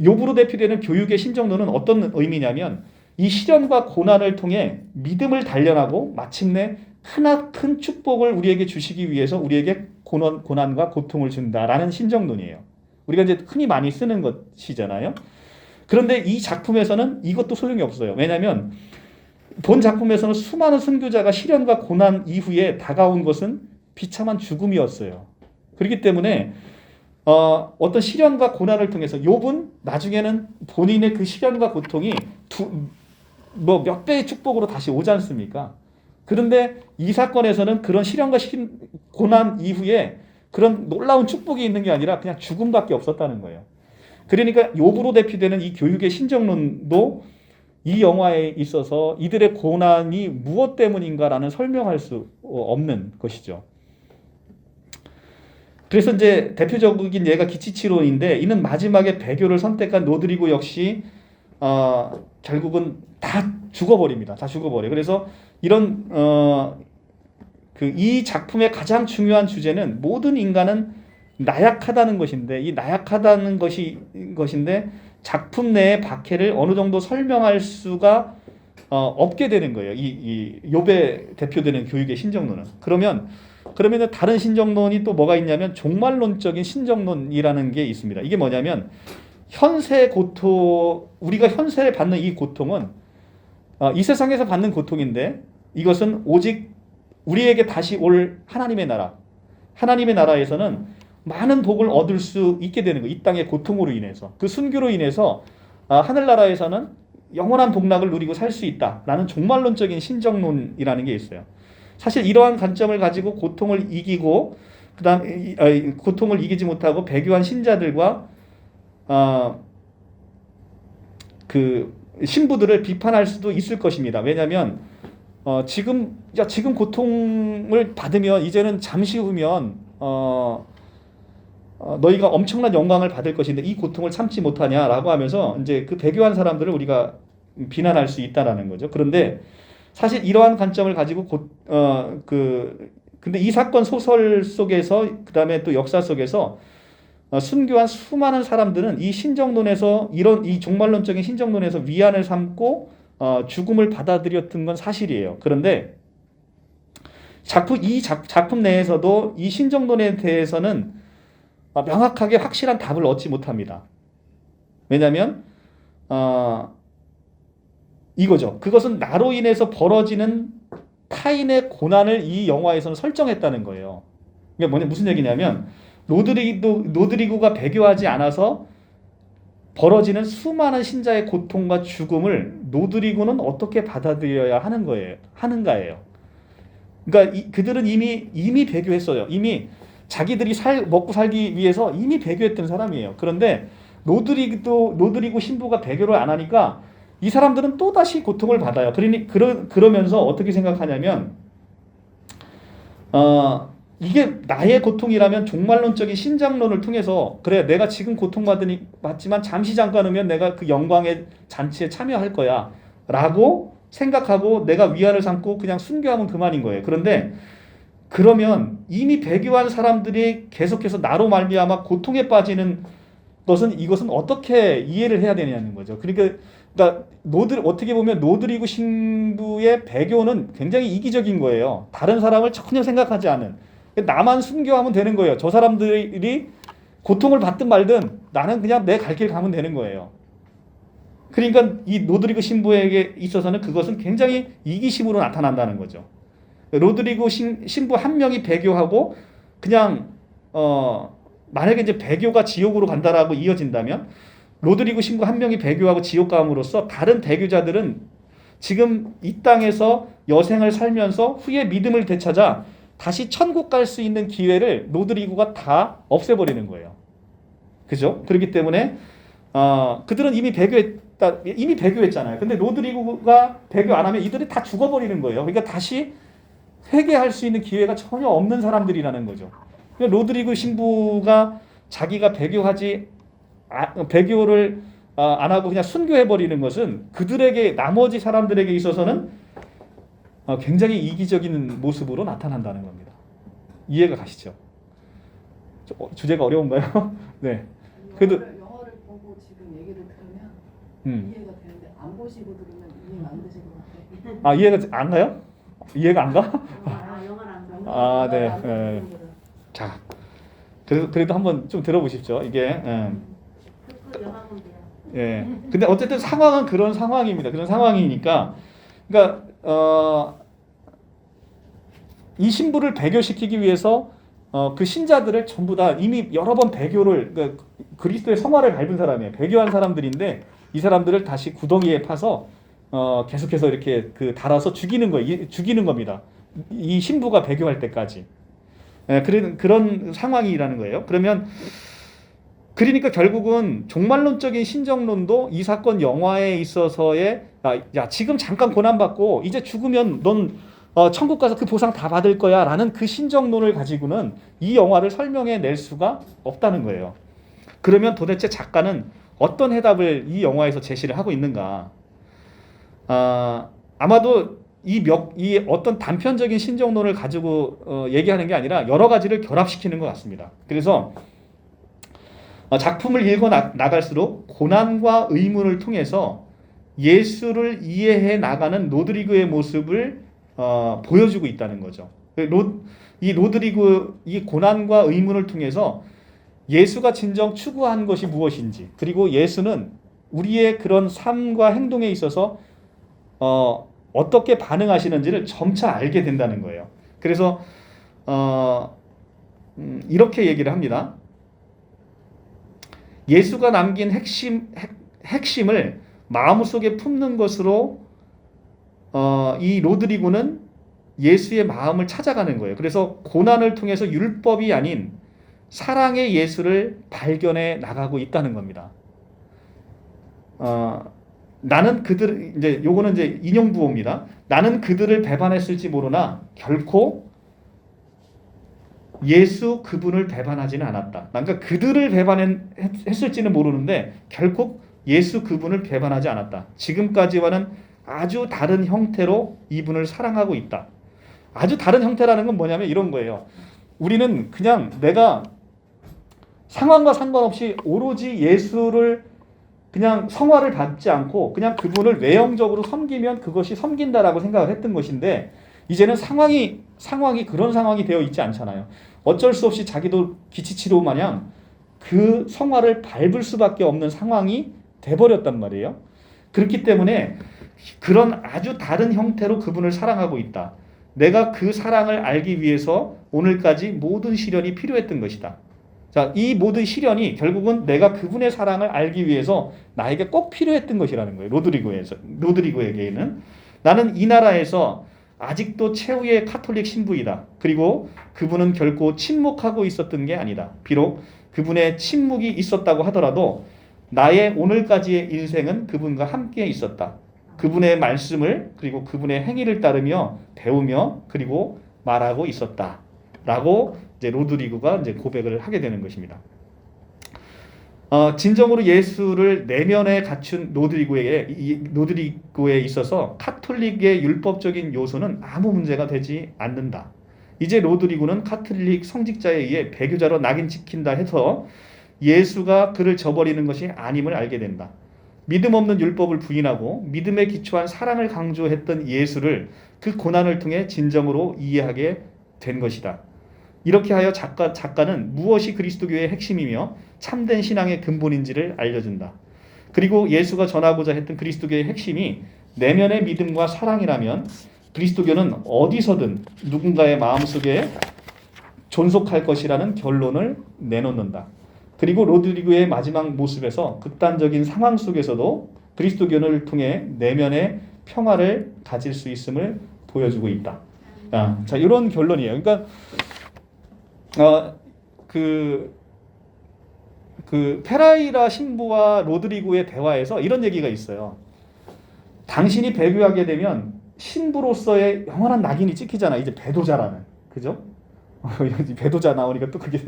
욥으로 대표되는 교육의 신정론은 어떤 의미냐면 이 시련과 고난을 통해 믿음을 단련하고 마침내 큰 축복을 우리에게 주시기 위해서 우리에게 고난과 고통을 준다라는 신정론이에요. 우리가 이제 흔히 많이 쓰는 것이잖아요. 그런데 이 작품에서는 이것도 소용이 없어요. 왜냐하면 본 작품에서는 수많은 순교자가 시련과 고난 이후에 다가온 것은 비참한 죽음이었어요. 그렇기 때문에 어떤 시련과 고난을 통해서 욥은 나중에는 본인의 그 시련과 고통이 몇 배의 축복으로 다시 오지 않습니까? 그런데 이 사건에서는 그런 시련과 고난 이후에 그런 놀라운 축복이 있는 게 아니라 그냥 죽음밖에 없었다는 거예요. 그러니까 욥으로 대표되는 이 교육의 신정론도 이 영화에 있어서 이들의 고난이 무엇 때문인가라는 설명할 수 없는 것이죠. 그래서 이제 대표적인 예가 기치치론인데 이는 마지막에 배교를 선택한 로드리고 역시 결국은 다 죽어버립니다. 다 죽어버려요. 그래서 이런 이 작품의 가장 중요한 주제는 모든 인간은 나약하다는 것인데 이 나약하다는 것인데 작품 내의 박해를 어느 정도 설명할 수가 없게 되는 거예요. 이 욥에 대표되는 교육의 신정론은. 그러면 다른 신정론이 또 뭐가 있냐면 종말론적인 신정론이라는 게 있습니다. 이게 뭐냐면 우리가 현세에 받는 이 고통은 이 세상에서 받는 고통인데 이것은 오직 우리에게 다시 올 하나님의 나라에서는 많은 복을 얻을 수 있게 되는 거예요. 이 땅의 고통으로 인해서. 그 순교로 인해서 하늘나라에서는 영원한 복락을 누리고 살 수 있다라는 종말론적인 신정론이라는 게 있어요. 사실 이러한 관점을 가지고 고통을 이기고 고통을 이기지 못하고 배교한 신자들과 그 신부들을 비판할 수도 있을 것입니다. 왜냐하면 지금 고통을 받으면 이제는 잠시 후면 너희가 엄청난 영광을 받을 것인데 이 고통을 참지 못하냐라고 하면서 이제 그 배교한 사람들을 우리가 비난할 수 있다라는 거죠. 그런데 사실 이러한 관점을 가지고 근데 이 사건 소설 속에서 그다음에 또 역사 속에서 순교한 수많은 사람들은 이 신정론에서 이 종말론적인 신정론에서 위안을 삼고 죽음을 받아들였던 건 사실이에요. 그런데 작품 내에서도 이 신정론에 대해서는 명확하게 확실한 답을 얻지 못합니다. 왜냐하면 이거죠. 그것은 나로 인해서 벌어지는 타인의 고난을 이 영화에서는 설정했다는 거예요. 이게 무슨 얘기냐면 로드리고가 배교하지 않아서 벌어지는 수많은 신자의 고통과 죽음을 로드리고는 어떻게 받아들여야 하는가예요. 그러니까 그들은 이미 배교했어요. 이미 자기들이 먹고 살기 위해서 이미 배교했던 사람이에요. 그런데 노드리고 신부가 배교를 안 하니까 이 사람들은 또 다시 고통을 받아요. 그러면서 어떻게 생각하냐면 이게 나의 고통이라면 종말론적인 신장론을 통해서 그래 내가 지금 고통받지만 잠시 잠깐 후면 내가 그 영광의 잔치에 참여할 거야 라고 생각하고 내가 위안을 삼고 그냥 순교하면 그만인 거예요. 그런데 그러면 이미 배교한 사람들이 계속해서 나로 말미암아 고통에 빠지는 이것은 어떻게 이해를 해야 되냐는 거죠. 그러니까 어떻게 보면 노드리고 신부의 배교는 굉장히 이기적인 거예요. 다른 사람을 전혀 생각하지 않은. 나만 순교하면 되는 거예요. 저 사람들이 고통을 받든 말든 나는 그냥 내 갈 길 가면 되는 거예요. 그러니까 이 로드리고 신부에게 있어서는 그것은 굉장히 이기심으로 나타난다는 거죠. 로드리고 신부 한 명이 배교하고 그냥 만약에 이제 배교가 지옥으로 간다라고 이어진다면 로드리고 신부 한 명이 배교하고 지옥 감으로써 다른 배교자들은 지금 이 땅에서 여생을 살면서 후에 믿음을 되찾아 다시 천국 갈 수 있는 기회를 로드리고가 다 없애버리는 거예요. 그죠? 그렇기 때문에 그들은 이미 배교했잖아요. 근데 로드리고가 배교 안 하면 이들이 다 죽어버리는 거예요. 그러니까 다시 회개할 수 있는 기회가 전혀 없는 사람들이라는 거죠. 로드리고 신부가 자기가 배교를 안 하고 그냥 순교해버리는 것은 그들에게 나머지 사람들에게 있어서는 굉장히 이기적인 모습으로 나타난다는 겁니다. 이해가 가시죠? 주제가 어려운가요? 네. 그래도 영화를 보고 지금 얘기를 들으면 이해가 되는데 안 보시고 들으면 이해가 안 되실 것 같아요. 이해가 안 가요? 이해가 안 가? 영화를 안 봐. 네. 자, 그래도 한번 좀 들어보십시오. 이게 예. 근데 어쨌든 상황은 그런 상황입니다. 그런 상황이니까, 그러니까 이 신부를 배교시키기 위해서 그 신자들을 전부 다 이미 여러 번 배교를 그러니까 그리스도의 성화를 밟은 사람이에요. 배교한 사람들인데 이 사람들을 다시 구덩이에 파서 계속해서 이렇게 달아서 죽이는 겁니다. 이 신부가 배교할 때까지. 예, 그런 상황이라는 거예요. 그러니까 결국은 종말론적인 신정론도 이 사건 영화에 있어서의 야 지금 잠깐 고난받고 이제 죽으면 넌 천국 가서 그 보상 다 받을 거야 라는 그 신정론을 가지고는 이 영화를 설명해 낼 수가 없다는 거예요. 그러면 도대체 작가는 어떤 해답을 이 영화에서 제시를 하고 있는가? 아마도 이 어떤 단편적인 신정론을 가지고 얘기하는 게 아니라 여러 가지를 결합시키는 것 같습니다. 그래서 작품을 읽어 나갈수록 고난과 의문을 통해서 예수를 이해해 나가는 로드리고의 모습을 보여주고 있다는 거죠. 이 로드리고 이 고난과 의문을 통해서 예수가 진정 추구한 것이 무엇인지, 그리고 예수는 우리의 그런 삶과 행동에 있어서 어떻게 반응하시는지를 점차 알게 된다는 거예요. 그래서 이렇게 얘기를 합니다. 예수가 남긴 핵심을 마음속에 품는 것으로 이 로드리고는 예수의 마음을 찾아가는 거예요. 그래서 고난을 통해서 율법이 아닌 사랑의 예수를 발견해 나가고 있다는 겁니다. 나는 요거는 이제 인용부호입니다. 나는 그들을 배반했을지 모르나 결코 예수 그분을 배반하지는 않았다. 그러니까 그들을 배반했을지는 모르는데 결코 예수 그분을 배반하지 않았다. 지금까지와는 아주 다른 형태로 이분을 사랑하고 있다. 아주 다른 형태라는 건 뭐냐면 이런 거예요. 우리는 그냥 내가 상황과 상관없이 오로지 예수를 그냥 성화를 받지 않고 그냥 그분을 외형적으로 섬기면 그것이 섬긴다라고 생각을 했던 것인데 이제는 상황이 그런 상황이 되어 있지 않잖아요. 어쩔 수 없이 자기도 기치치로 마냥 그 성화를 밟을 수밖에 없는 상황이 돼버렸단 말이에요. 그렇기 때문에 그런 아주 다른 형태로 그분을 사랑하고 있다. 내가 그 사랑을 알기 위해서 오늘까지 모든 시련이 필요했던 것이다. 자, 이 모든 시련이 결국은 내가 그분의 사랑을 알기 위해서 나에게 꼭 필요했던 것이라는 거예요. 로드리고에게는 나는 이 나라에서 아직도 최후의 카톨릭 신부이다. 그리고 그분은 결코 침묵하고 있었던 게 아니다. 비록 그분의 침묵이 있었다고 하더라도 나의 오늘까지의 인생은 그분과 함께 있었다. 그분의 말씀을 그리고 그분의 행위를 따르며 배우며 그리고 말하고 있었다. 라고 이제 로드리고가 이제 고백을 하게 되는 것입니다. 진정으로 예수를 내면에 갖춘 로드리고에 있어서 카톨릭의 율법적인 요소는 아무 문제가 되지 않는다. 이제 로드리고는 카톨릭 성직자에 의해 배교자로 낙인 찍힌다 해서 예수가 그를 저버리는 것이 아님을 알게 된다. 믿음 없는 율법을 부인하고 믿음에 기초한 사랑을 강조했던 예수를 그 고난을 통해 진정으로 이해하게 된 것이다. 이렇게 하여 작가는 무엇이 그리스도교의 핵심이며 참된 신앙의 근본인지를 알려준다. 그리고 예수가 전하고자 했던 그리스도교의 핵심이 내면의 믿음과 사랑이라면 그리스도교는 어디서든 누군가의 마음속에 존속할 것이라는 결론을 내놓는다. 그리고 로드리고의 마지막 모습에서 극단적인 상황 속에서도 그리스도교를 통해 내면의 평화를 가질 수 있음을 보여주고 있다. 자, 이런 결론이에요. 그러니까 그 페라이라 신부와 로드리고의 대화에서 이런 얘기가 있어요. 당신이 배교하게 되면 신부로서의 영원한 낙인이 찍히잖아. 이제 배도자라는, 그죠? 배도자 나오니까 또 그게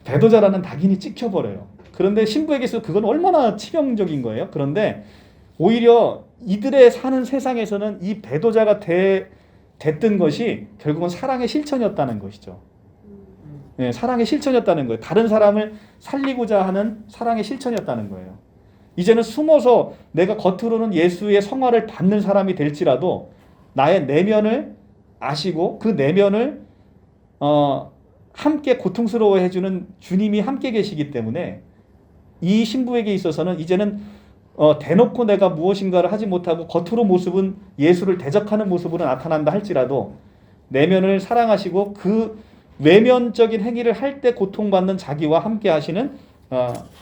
배도자라는 낙인이 찍혀버려요. 그런데 신부에게서 그건 얼마나 치명적인 거예요. 그런데 오히려 이들의 사는 세상에서는 이 배도자가 됐던 것이 결국은 사랑의 실천이었다는 것이죠. 사랑의 실천이었다는 거예요. 다른 사람을 살리고자 하는 사랑의 실천이었다는 거예요. 이제는 숨어서 내가 겉으로는 예수의 성화를 받는 사람이 될지라도 나의 내면을 아시고 그 내면을 함께 고통스러워해주는 주님이 함께 계시기 때문에 이 신부에게 있어서는 이제는 대놓고 내가 무엇인가를 하지 못하고 겉으로 모습은 예수를 대적하는 모습으로 나타난다 할지라도 내면을 사랑하시고 그 외면적인 행위를 할 때 고통받는 자기와 함께 하시는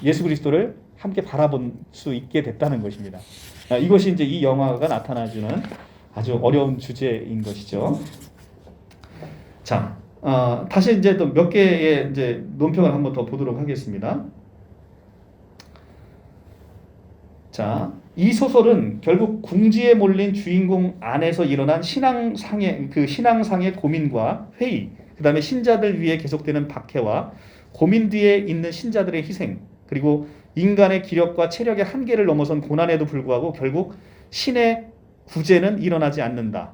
예수 그리스도를 함께 바라볼 수 있게 됐다는 것입니다. 이것이 이제 이 영화가 나타나주는 아주 어려운 주제인 것이죠. 자, 다시 이제 또 몇 개의 이제 논평을 한번 더 보도록 하겠습니다. 자, 이 소설은 결국 궁지에 몰린 주인공 안에서 일어난 신앙상의 고민과 회의, 그 다음에 신자들 위에 계속되는 박해와 고민 뒤에 있는 신자들의 희생, 그리고 인간의 기력과 체력의 한계를 넘어선 고난에도 불구하고 결국 신의 구제는 일어나지 않는다.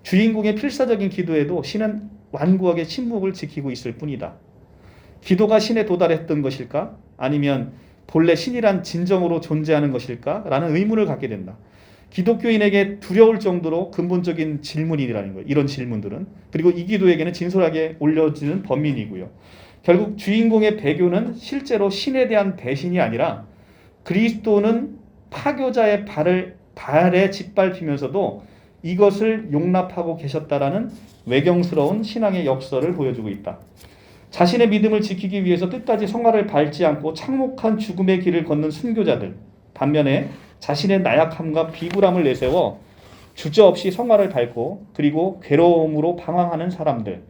주인공의 필사적인 기도에도 신은 완고하게 침묵을 지키고 있을 뿐이다. 기도가 신에 도달했던 것일까? 아니면 본래 신이란 진정으로 존재하는 것일까? 라는 의문을 갖게 된다. 기독교인에게 두려울 정도로 근본적인 질문이라는 거예요. 이런 질문들은. 그리고 이 기도에게는 진솔하게 올려지는 번민이고요. 결국 주인공의 배교는 실제로 신에 대한 배신이 아니라 그리스도는 파교자의 발에 짓밟히면서도 이것을 용납하고 계셨다라는 외경스러운 신앙의 역설을 보여주고 있다. 자신의 믿음을 지키기 위해서 끝까지 성화를 밟지 않고 창목한 죽음의 길을 걷는 순교자들, 반면에 자신의 나약함과 비굴함을 내세워 주저없이 성화를 밟고 그리고 괴로움으로 방황하는 사람들,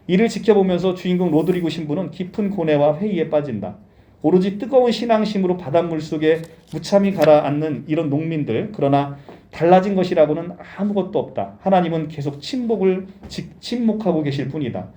이를 지켜보면서 주인공 로드리고 신부는 깊은 고뇌와 회의에 빠진다. 오로지 뜨거운 신앙심으로 바닷물 속에 무참히 가라앉는 이런 농민들, 그러나 달라진 것이라고는 아무것도 없다. 하나님은 계속 침묵하고 계실 뿐이다.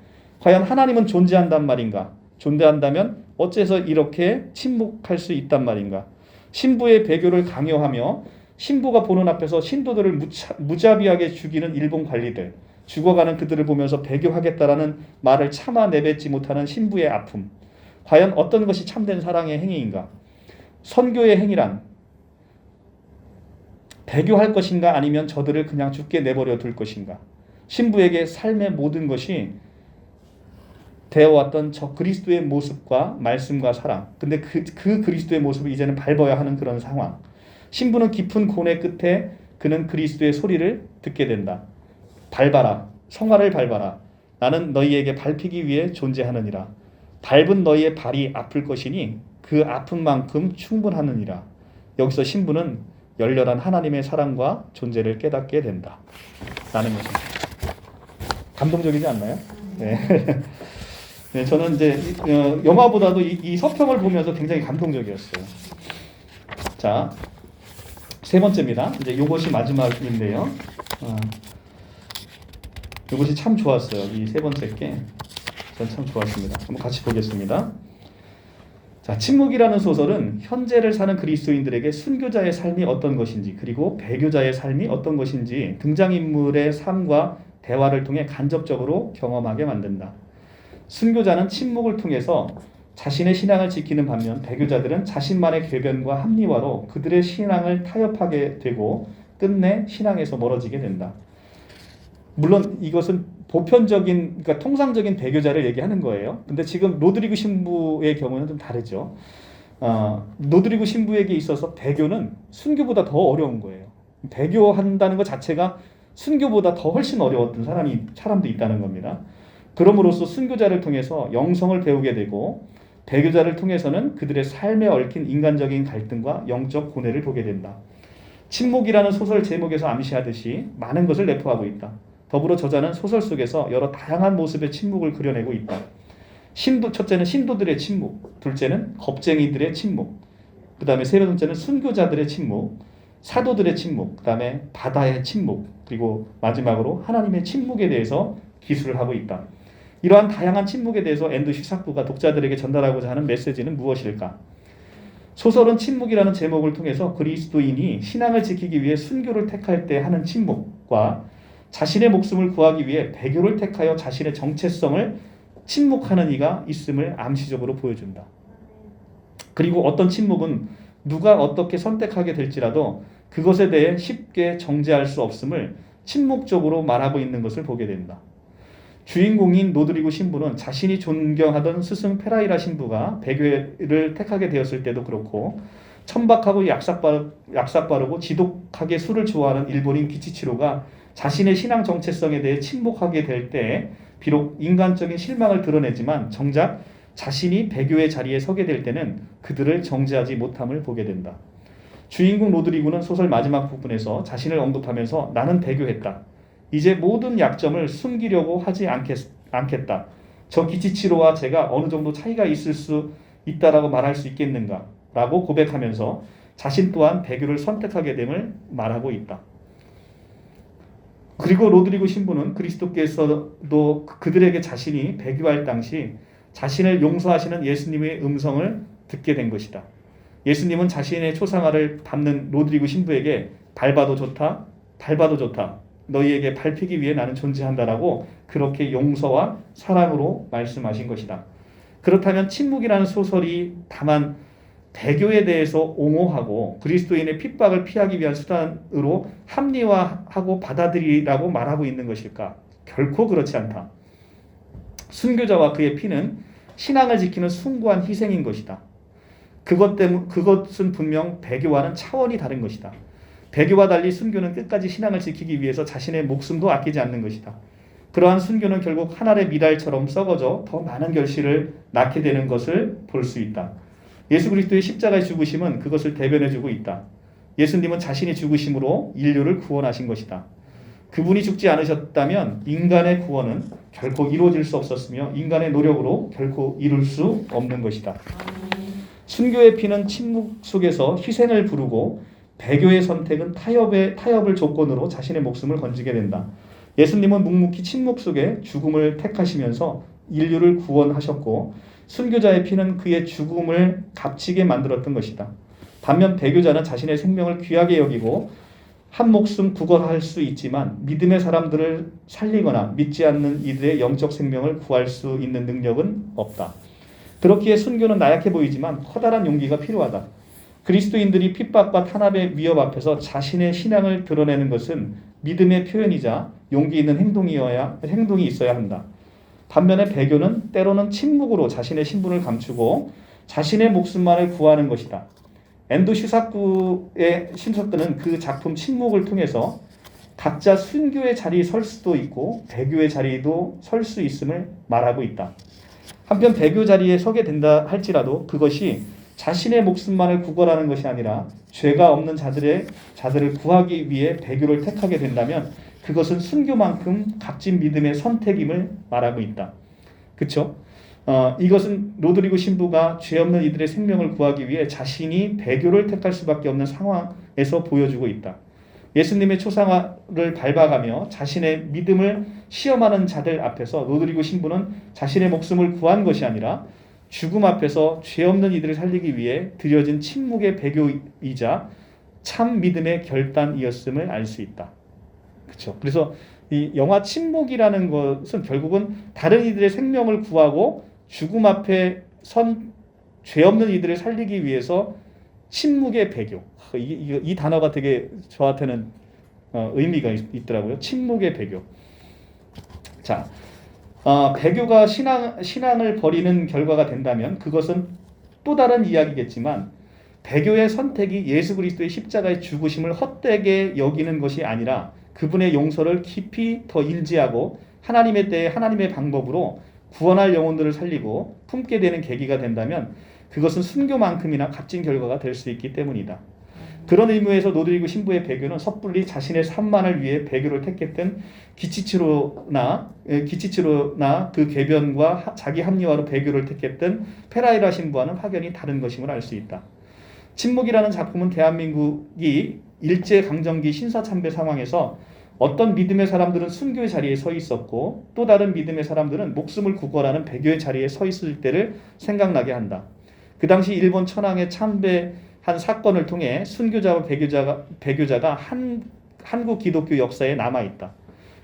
과연 하나님은 존재한단 말인가? 존재한다면 어째서 이렇게 침묵할 수 있단 말인가? 신부의 배교를 강요하며 신부가 보는 앞에서 신도들을 무자비하게 죽이는 일본 관리들, 죽어가는 그들을 보면서 배교하겠다라는 말을 참아 내뱉지 못하는 신부의 아픔. 과연 어떤 것이 참된 사랑의 행위인가? 선교의 행위란 배교할 것인가 아니면 저들을 그냥 죽게 내버려 둘 것인가? 신부에게 삶의 모든 것이 되어왔던 저 그리스도의 모습과 말씀과 사랑. 근데 그 그리스도의 모습을 이제는 밟아야 하는 그런 상황. 신부는 깊은 고뇌 끝에 그는 그리스도의 소리를 듣게 된다. 밟아라. 성화를 밟아라. 나는 너희에게 밟히기 위해 존재하느니라. 밟은 너희의 발이 아플 것이니 그 아픈 만큼 충분하느니라. 여기서 신부는 열렬한 하나님의 사랑과 존재를 깨닫게 된다. 라는 것입니다. 감동적이지 않나요? 네. 네, 저는 이제 영화보다도 이 서평을 보면서 굉장히 감동적이었어요. 자, 세 번째입니다. 이제 이것이 마지막인데요. 이것이 참 좋았어요. 이 세 번째 게 전 참 좋았습니다. 한번 같이 보겠습니다. 자, 침묵이라는 소설은 현재를 사는 그리스도인들에게 순교자의 삶이 어떤 것인지 그리고 배교자의 삶이 어떤 것인지 등장인물의 삶과 대화를 통해 간접적으로 경험하게 만든다. 순교자는 침묵을 통해서 자신의 신앙을 지키는 반면 배교자들은 자신만의 궤변과 합리화로 그들의 신앙을 타협하게 되고 끝내 신앙에서 멀어지게 된다. 물론 이것은 보편적인, 그러니까 통상적인 배교자를 얘기하는 거예요. 근데 지금 로드리그 신부의 경우는 좀 다르죠. 로드리그 신부에게 있어서 배교는 순교보다 더 어려운 거예요. 배교한다는 것 자체가 순교보다 더 훨씬 어려웠던 사람도 있다는 겁니다. 그럼으로써 순교자를 통해서 영성을 배우게 되고 배교자를 통해서는 그들의 삶에 얽힌 인간적인 갈등과 영적 고뇌를 보게 된다. 침묵이라는 소설 제목에서 암시하듯이 많은 것을 내포하고 있다. 더불어 저자는 소설 속에서 여러 다양한 모습의 침묵을 그려내고 있다. 첫째는 신도들의 침묵, 둘째는 겁쟁이들의 침묵, 그 다음에 세 번째는 순교자들의 침묵, 사도들의 침묵, 그 다음에 바다의 침묵, 그리고 마지막으로 하나님의 침묵에 대해서 기술을 하고 있다. 이러한 다양한 침묵에 대해서 앤드 슈사크가 독자들에게 전달하고자 하는 메시지는 무엇일까? 소설은 침묵이라는 제목을 통해서 그리스도인이 신앙을 지키기 위해 순교를 택할 때 하는 침묵과 자신의 목숨을 구하기 위해 배교를 택하여 자신의 정체성을 침묵하는 이가 있음을 암시적으로 보여준다. 그리고 어떤 침묵은 누가 어떻게 선택하게 될지라도 그것에 대해 쉽게 정죄할 수 없음을 침묵적으로 말하고 있는 것을 보게 된다. 주인공인 로드리고 신부는 자신이 존경하던 스승 페라이라 신부가 배교를 택하게 되었을 때도 그렇고 천박하고 약삭빠르고 지독하게 술을 좋아하는 일본인 기치치로가 자신의 신앙 정체성에 대해 침묵하게 될 때 비록 인간적인 실망을 드러내지만 정작 자신이 배교의 자리에 서게 될 때는 그들을 정죄하지 못함을 보게 된다. 주인공 로드리고는 소설 마지막 부분에서 자신을 언급하면서 나는 배교했다. 이제 모든 약점을 숨기려고 하지 않겠다. 저 기치치로와 제가 어느 정도 차이가 있을 수 있다라고 말할 수 있겠는가? 라고 고백하면서 자신 또한 배교를 선택하게 됨을 말하고 있다. 그리고 로드리고 신부는 그리스도께서도 그들에게 자신이 배교할 당시 자신을 용서하시는 예수님의 음성을 듣게 된 것이다. 예수님은 자신의 초상화를 밟는 로드리고 신부에게 밟아도 좋다. 너희에게 밟히기 위해 나는 존재한다라고 그렇게 용서와 사랑으로 말씀하신 것이다. 그렇다면 침묵이라는 소설이 다만 배교에 대해서 옹호하고 그리스도인의 핍박을 피하기 위한 수단으로 합리화하고 받아들이라고 말하고 있는 것일까? 결코 그렇지 않다. 순교자와 그의 피는 신앙을 지키는 숭고한 희생인 것이다. 그것은 분명 배교와는 차원이 다른 것이다. 배교와 달리 순교는 끝까지 신앙을 지키기 위해서 자신의 목숨도 아끼지 않는 것이다. 그러한 순교는 결국 한 알의 미랄처럼 썩어져 더 많은 결실을 낳게 되는 것을 볼 수 있다. 예수 그리스도의 십자가의 죽으심은 그것을 대변해주고 있다. 예수님은 자신이 죽으심으로 인류를 구원하신 것이다. 그분이 죽지 않으셨다면 인간의 구원은 결코 이루어질 수 없었으며 인간의 노력으로 결코 이룰 수 없는 것이다. 순교의 피는 침묵 속에서 희생을 부르고 배교의 선택은 타협을 조건으로 자신의 목숨을 건지게 된다. 예수님은 묵묵히 침묵 속에 죽음을 택하시면서 인류를 구원하셨고 순교자의 피는 그의 죽음을 값지게 만들었던 것이다. 반면 배교자는 자신의 생명을 귀하게 여기고 한 목숨 구걸할 수 있지만 믿음의 사람들을 살리거나 믿지 않는 이들의 영적 생명을 구할 수 있는 능력은 없다. 그렇기에 순교는 나약해 보이지만 커다란 용기가 필요하다. 그리스도인들이 핍박과 탄압의 위협 앞에서 자신의 신앙을 드러내는 것은 믿음의 표현이자 용기 있는 행동이 있어야 한다. 반면에 배교는 때로는 침묵으로 자신의 신분을 감추고 자신의 목숨만을 구하는 것이다. 앤드 슈사크는 그 작품 침묵을 통해서 각자 순교의 자리에 설 수도 있고 배교의 자리에도 설 수 있음을 말하고 있다. 한편 배교 자리에 서게 된다 할지라도 그것이 자신의 목숨만을 구걸하는 것이 아니라 죄가 없는 자들을 구하기 위해 배교를 택하게 된다면 그것은 순교만큼 값진 믿음의 선택임을 말하고 있다. 그렇죠? 이것은 로드리고 신부가 죄 없는 이들의 생명을 구하기 위해 자신이 배교를 택할 수밖에 없는 상황에서 보여주고 있다. 예수님의 초상화를 밟아가며 자신의 믿음을 시험하는 자들 앞에서 로드리고 신부는 자신의 목숨을 구한 것이 아니라 죽음 앞에서 죄 없는 이들을 살리기 위해 드려진 침묵의 배교이자 참 믿음의 결단이었음을 알 수 있다. 그렇죠? 그래서 이 영화 침묵이라는 것은 결국은 다른 이들의 생명을 구하고 죽음 앞에 선 죄 없는 이들을 살리기 위해서 침묵의 배교. 이 단어가 되게 저한테는 의미가 있더라고요. 침묵의 배교. 자, 배교가 신앙을 버리는 결과가 된다면 그것은 또 다른 이야기겠지만 배교의 선택이 예수 그리스도의 십자가의 죽으심을 헛되게 여기는 것이 아니라 그분의 용서를 깊이 더 인지하고 하나님의 때에 하나님의 방법으로 구원할 영혼들을 살리고 품게 되는 계기가 된다면 그것은 순교만큼이나 값진 결과가 될 수 있기 때문이다. 그런 의미에서 로드리고 신부의 배교는 섣불리 자신의 삶만을 위해 배교를 택했던 기치치로나 그 궤변과 자기 합리화로 배교를 택했던 페라이라 신부와는 확연히 다른 것임을 알 수 있다. 침묵이라는 작품은 대한민국이 일제강점기 신사참배 상황에서 어떤 믿음의 사람들은 순교의 자리에 서 있었고 또 다른 믿음의 사람들은 목숨을 구걸하는 배교의 자리에 서 있을 때를 생각나게 한다. 그 당시 일본 천황의 참배한 사건을 통해 순교자와 배교자가 한국 기독교 역사에 남아있다.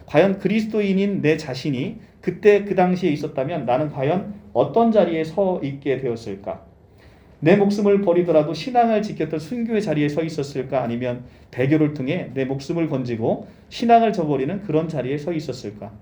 과연 그리스도인인 내 자신이 그때 그 당시에 있었다면 나는 과연 어떤 자리에 서 있게 되었을까? 내 목숨을 버리더라도 신앙을 지켰던 순교의 자리에 서 있었을까? 아니면 배교를 통해 내 목숨을 건지고 신앙을 저버리는 그런 자리에 서 있었을까?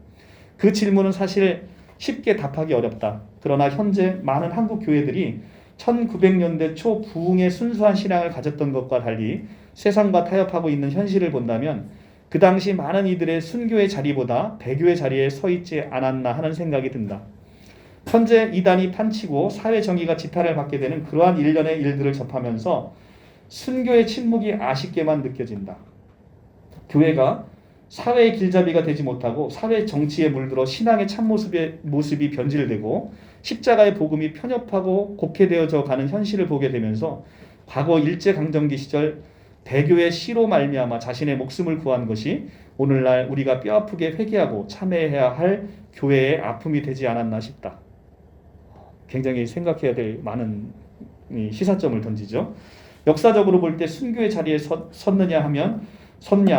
그 질문은 사실 쉽게 답하기 어렵다. 그러나 현재 많은 한국 교회들이 1900년대 초 부흥의 순수한 신앙을 가졌던 것과 달리 세상과 타협하고 있는 현실을 본다면 그 당시 많은 이들의 순교의 자리보다 배교의 자리에 서 있지 않았나 하는 생각이 든다. 현재 이단이 판치고 사회 정의가 지탄을 받게 되는 그러한 일련의 일들을 접하면서 순교의 침묵이 아쉽게만 느껴진다. 교회가 사회의 길잡이가 되지 못하고 사회 정치에 물들어 신앙의 참모습이 변질되고 십자가의 복음이 편협하고 곡해되어져 가는 현실을 보게 되면서 과거 일제강점기 시절 배교의 시로 말미암아 자신의 목숨을 구한 것이 오늘날 우리가 뼈아프게 회개하고 참회해야 할 교회의 아픔이 되지 않았나 싶다. 굉장히 생각해야 될 많은 시사점을 던지죠. 역사적으로 볼 때 순교의 자리에 섰느냐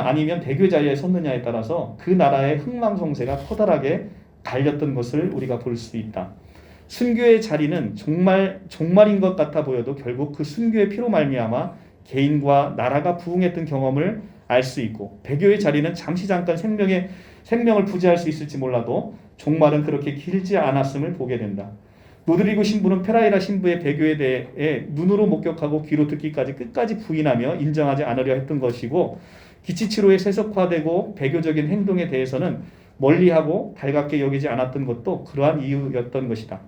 아니면 배교의 자리에 섰느냐에 따라서 그 나라의 흥망성쇠가 커다랗게 갈렸던 것을 우리가 볼 수 있다. 순교의 자리는 종말인 것 같아 보여도 결국 그 순교의 피로 말미암아 개인과 나라가 부흥했던 경험을 알 수 있고 배교의 자리는 잠깐 생명을 부지할 수 있을지 몰라도 종말은 그렇게 길지 않았음을 보게 된다. 로드리고 신부는 페라이라 신부의 배교에 대해 눈으로 목격하고 귀로 듣기까지 끝까지 부인하며 인정하지 않으려 했던 것이고 기치치로의 세속화되고 배교적인 행동에 대해서는 멀리하고 달갑게 여기지 않았던 것도 그러한 이유였던 것이다.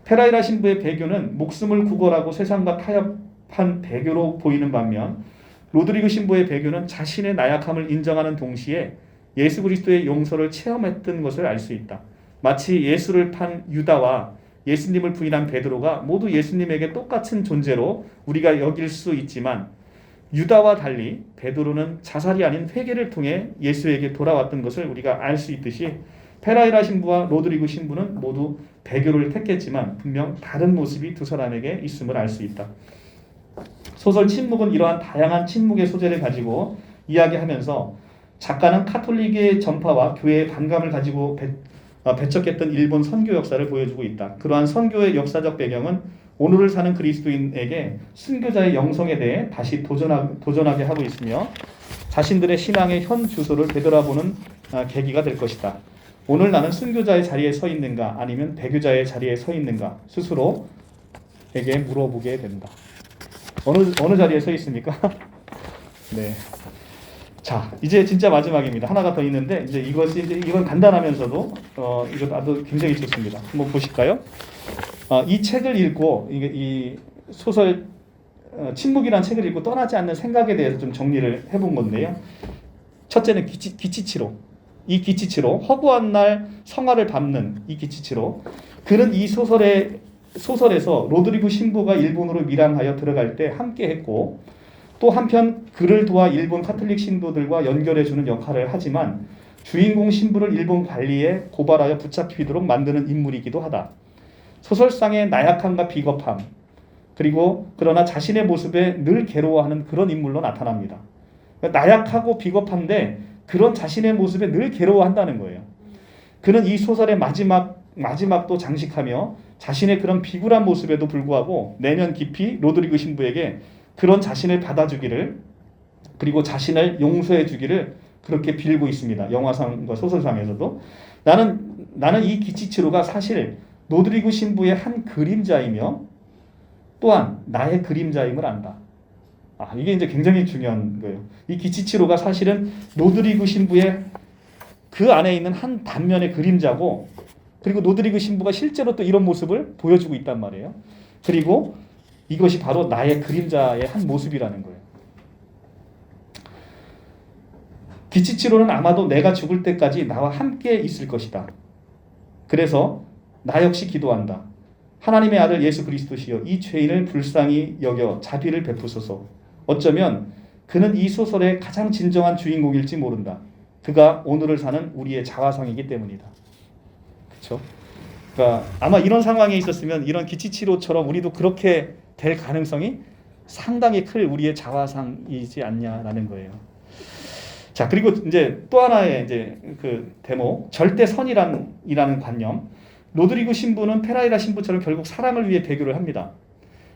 페라이라 신부의 배교는 목숨을 구걸하고 세상과 타협한 배교로 보이는 반면 로드리고 신부의 배교는 자신의 나약함을 인정하는 동시에 예수 그리스도의 용서를 체험했던 것을 알 수 있다. 마치 예수를 판 유다와 예수님을 부인한 베드로가 모두 예수님에게 똑같은 존재로 우리가 여길 수 있지만 유다와 달리 베드로는 자살이 아닌 회개를 통해 예수에게 돌아왔던 것을 우리가 알 수 있듯이 페라이라 신부와 로드리고 신부는 모두 배교를 택했지만 분명 다른 모습이 두 사람에게 있음을 알 수 있다. 소설 침묵은 이러한 다양한 침묵의 소재를 가지고 이야기하면서 작가는 카톨릭의 전파와 교회의 반감을 가지고 배척했던 일본 선교 역사를 보여주고 있다. 그러한 선교의 역사적 배경은 오늘을 사는 그리스도인에게 순교자의 영성에 대해 다시 도전하게 하고 있으며 자신들의 신앙의 현 주소를 되돌아보는 계기가 될 것이다. 오늘 나는 순교자의 자리에 서 있는가 아니면 배교자의 자리에 서 있는가 스스로에게 물어보게 된다. 어느 자리에 서 있습니까? 네. 자, 이제 진짜 마지막입니다. 하나가 더 있는데 이건 간단하면서도 이거 나도 굉장히 좋습니다. 한번 보실까요? 이 책을 읽고 이 소설 침묵이라는 책을 읽고 떠나지 않는 생각에 대해서 좀 정리를 해본 건데요. 첫째는 기치치로. 이 기치치로 허구한 날 성화를 밟는 이 기치치로 그는 이 소설에서 로드리고 신부가 일본으로 밀항하여 들어갈 때 함께 했고 또 한편 그를 도와 일본 카톨릭 신도들과 연결해주는 역할을 하지만 주인공 신부를 일본 관리에 고발하여 붙잡히도록 만드는 인물이기도 하다. 소설상의 나약함과 비겁함 그리고 그러나 자신의 모습에 늘 괴로워하는 그런 인물로 나타납니다. 그러니까 나약하고 비겁한데 그런 자신의 모습에 늘 괴로워한다는 거예요. 그는 이 소설의 마지막도 장식하며 자신의 그런 비굴한 모습에도 불구하고 내면 깊이 로드리고 신부에게 그런 자신을 받아주기를 그리고 자신을 용서해 주기를 그렇게 빌고 있습니다. 영화상과 소설상에서도 나는 이 기치치로가 사실 로드리고 신부의 한 그림자이며 또한 나의 그림자임을 안다. 이게 이제 굉장히 중요한 거예요. 이 기치치로가 사실은 로드리고 신부의 그 안에 있는 한 단면의 그림자고 그리고 로드리고 신부가 실제로 또 이런 모습을 보여주고 있단 말이에요. 그리고 이것이 바로 나의 그림자의 한 모습이라는 거예요. 기치치로는 아마도 내가 죽을 때까지 나와 함께 있을 것이다. 그래서 나 역시 기도한다. 하나님의 아들 예수 그리스도시여 이 죄인을 불쌍히 여겨 자비를 베푸소서. 어쩌면 그는 이 소설의 가장 진정한 주인공일지 모른다. 그가 오늘을 사는 우리의 자화상이기 때문이다. 그렇죠? 그러니까 아마 이런 상황에 있었으면 이런 기치치로처럼 우리도 그렇게 될 가능성이 상당히 클 우리의 자화상이지 않냐라는 거예요. 자, 그리고 이제 또 하나의 이제 그 대목, 절대선이라는 관념. 로드리고 신부는 페라이라 신부처럼 결국 사랑을 위해 배교를 합니다.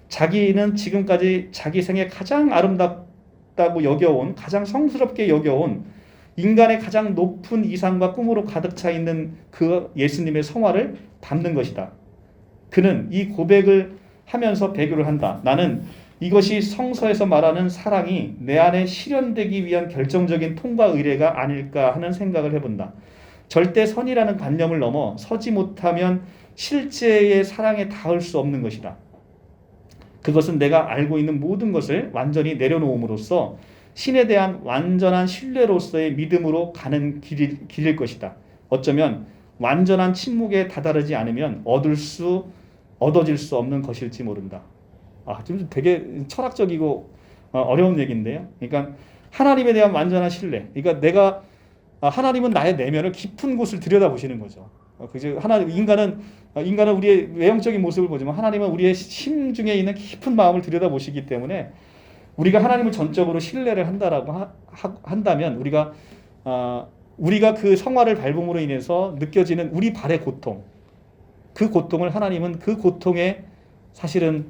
자기는 지금까지 자기 생에 가장 아름답다고 여겨온, 가장 성스럽게 여겨온 인간의 가장 높은 이상과 꿈으로 가득 차 있는 그 예수님의 성화를 밟는 것이다. 그는 이 고백을 하면서 배교를 한다. 나는 이것이 성서에서 말하는 사랑이 내 안에 실현되기 위한 결정적인 통과 의례가 아닐까 하는 생각을 해본다. 절대선이라는 관념을 넘어 서지 못하면 실제의 사랑에 닿을 수 없는 것이다. 그것은 내가 알고 있는 모든 것을 완전히 내려놓음으로써 신에 대한 완전한 신뢰로서의 믿음으로 가는 길일 것이다. 어쩌면 완전한 침묵에 다다르지 않으면 얻어질 수 없는 것일지 모른다. 좀 되게 철학적이고 어려운 얘기인데요. 그러니까 하나님에 대한 완전한 신뢰. 그러니까 하나님은 나의 내면을 깊은 곳을 들여다보시는 거죠. 그죠? 인간은 우리의 외형적인 모습을 보지만 하나님은 우리의 심 중에 있는 깊은 마음을 들여다보시기 때문에 우리가 하나님을 전적으로 신뢰를 한다면 우리가 그 성화를 밟음으로 인해서 느껴지는 우리 발의 고통, 그 고통을 하나님은 그 고통에 사실은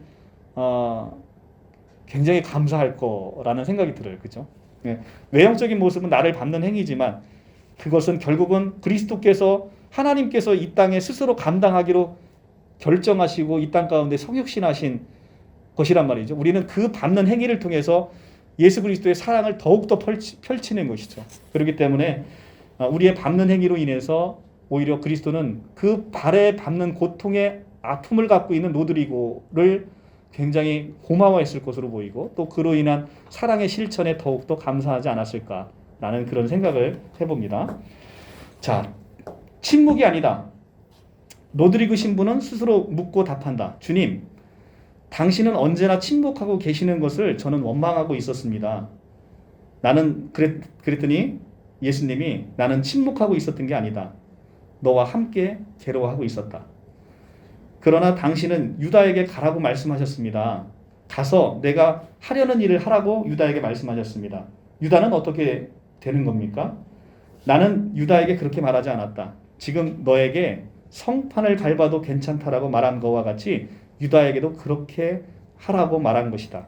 굉장히 감사할 거라는 생각이 들어요. 그죠? 외형적인 모습은 나를 밟는 행위지만 그것은 결국은 하나님께서 이 땅에 스스로 감당하기로 결정하시고 이 땅 가운데 성육신하신 것이란 말이죠. 우리는 그 밟는 행위를 통해서 예수 그리스도의 사랑을 더욱더 펼치는 것이죠. 그렇기 때문에 우리의 밟는 행위로 인해서 오히려 그리스도는 그 발에 밟는 고통의 아픔을 갖고 있는 로드리고를 굉장히 고마워했을 것으로 보이고 또 그로 인한 사랑의 실천에 더욱더 감사하지 않았을까라는 그런 생각을 해봅니다. 자, 침묵이 아니다. 로드리고 신부는 스스로 묻고 답한다. 주님, 당신은 언제나 침묵하고 계시는 것을 저는 원망하고 있었습니다. 그랬더니 예수님이 나는 침묵하고 있었던 게 아니다. 너와 함께 괴로워하고 있었다. 그러나 당신은 유다에게 가라고 말씀하셨습니다. 가서 내가 하려는 일을 하라고 유다에게 말씀하셨습니다. 유다는 어떻게 되는 겁니까? 나는 유다에게 그렇게 말하지 않았다. 지금 너에게 성판을 밟아도 괜찮다라고 말한 것과 같이 유다에게도 그렇게 하라고 말한 것이다.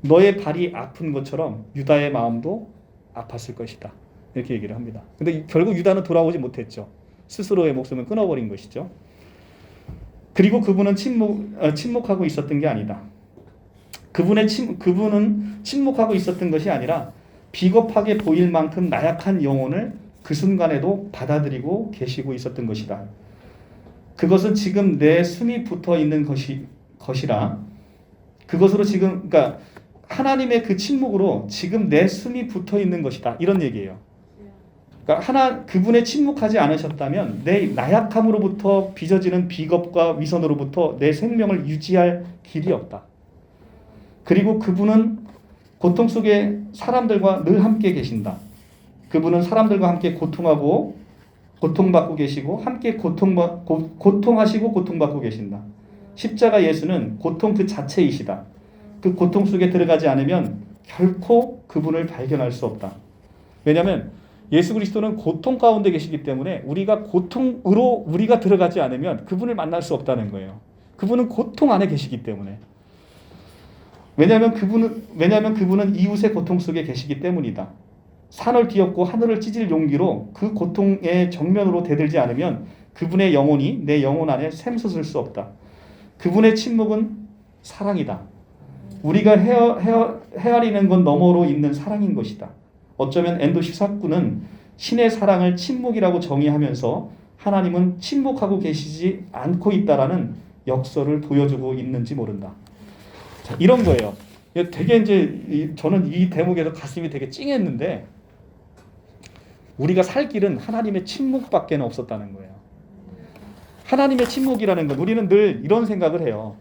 너의 발이 아픈 것처럼 유다의 마음도 아팠을 것이다. 이렇게 얘기를 합니다. 근데 결국 유다는 돌아오지 못했죠. 스스로의 목숨을 끊어버린 것이죠. 그리고 그분은 침묵하고 있었던 게 아니다. 그분은 침묵하고 있었던 것이 아니라 비겁하게 보일 만큼 나약한 영혼을 그 순간에도 받아들이고 계시고 있었던 것이다. 그것은 지금 내 숨이 붙어 있는 것이라 그것으로 지금 그러니까 하나님의 그 침묵으로 지금 내 숨이 붙어 있는 것이다. 이런 얘기예요. 그러니까 그분의 침묵하지 않으셨다면 내 나약함으로부터 빚어지는 비겁과 위선으로부터 내 생명을 유지할 길이 없다. 그리고 그분은 고통 속에 사람들과 늘 함께 계신다. 그분은 사람들과 함께 고통하고 고통받고 계시고 함께 고통하시고 고통받고 계신다. 십자가 예수는 고통 그 자체이시다. 그 고통 속에 들어가지 않으면 결코 그분을 발견할 수 없다. 왜냐하면 예수 그리스도는 고통 가운데 계시기 때문에 우리가 고통으로 우리가 들어가지 않으면 그분을 만날 수 없다는 거예요. 그분은 고통 안에 계시기 때문에. 왜냐하면 그분은 이웃의 고통 속에 계시기 때문이다. 산을 뒤엎고 하늘을 찢을 용기로 그 고통의 정면으로 대들지 않으면 그분의 영혼이 내 영혼 안에 샘솟을 수 없다. 그분의 침묵은 사랑이다. 우리가 헤아리는 건 너머로 있는 사랑인 것이다. 어쩌면 엔도 14구는 신의 사랑을 침묵이라고 정의하면서 하나님은 침묵하고 계시지 않고 있다라는 역설을 보여주고 있는지 모른다. 자, 이런 거예요. 되게 이제 저는 이 대목에서 가슴이 되게 찡했는데 우리가 살 길은 하나님의 침묵밖에 없었다는 거예요. 하나님의 침묵이라는 건 우리는 늘 이런 생각을 해요.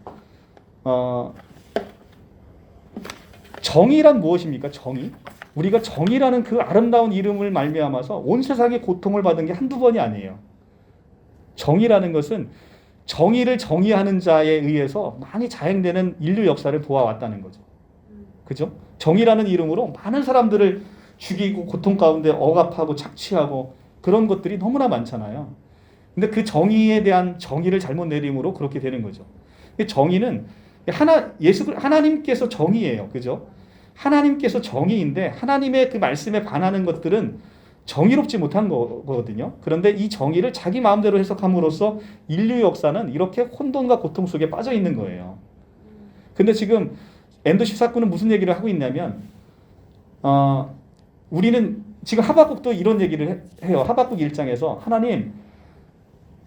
정의란 무엇입니까? 정의? 우리가 정의라는 그 아름다운 이름을 말미암아서 온 세상에 고통을 받은 게 한두 번이 아니에요. 정의라는 것은 정의를 정의하는 자에 의해서 많이 자행되는 인류 역사를 보아왔다는 거죠. 그죠? 정의라는 이름으로 많은 사람들을 죽이고 고통 가운데 억압하고 착취하고 그런 것들이 너무나 많잖아요. 근데 그 정의에 대한 정의를 잘못 내림으로 그렇게 되는 거죠. 정의는 하나님께서 정의예요. 그죠? 하나님께서 정의인데 하나님의 그 말씀에 반하는 것들은 정의롭지 못한 거거든요. 그런데 이 정의를 자기 마음대로 해석함으로써 인류 역사는 이렇게 혼돈과 고통 속에 빠져 있는 거예요. 근데 지금 엔도 14구는 무슨 얘기를 하고 있냐면 우리는 지금 하박국도 이런 얘기를 해요. 하박국 1장에서 하나님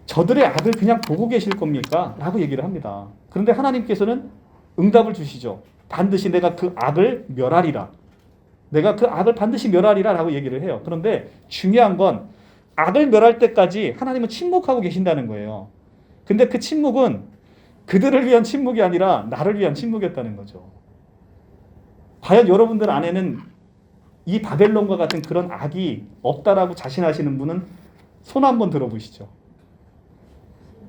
저들의 악을 그냥 보고 계실 겁니까? 라고 얘기를 합니다. 그런데 하나님께서는 응답을 주시죠. 반드시 내가 그 악을 멸하리라. 내가 그 악을 반드시 멸하리라 라고 얘기를 해요. 그런데 중요한 건 악을 멸할 때까지 하나님은 침묵하고 계신다는 거예요. 근데 그 침묵은 그들을 위한 침묵이 아니라 나를 위한 침묵이었다는 거죠. 과연 여러분들 안에는 이 바벨론과 같은 그런 악이 없다라고 자신하시는 분은 손 한번 들어보시죠.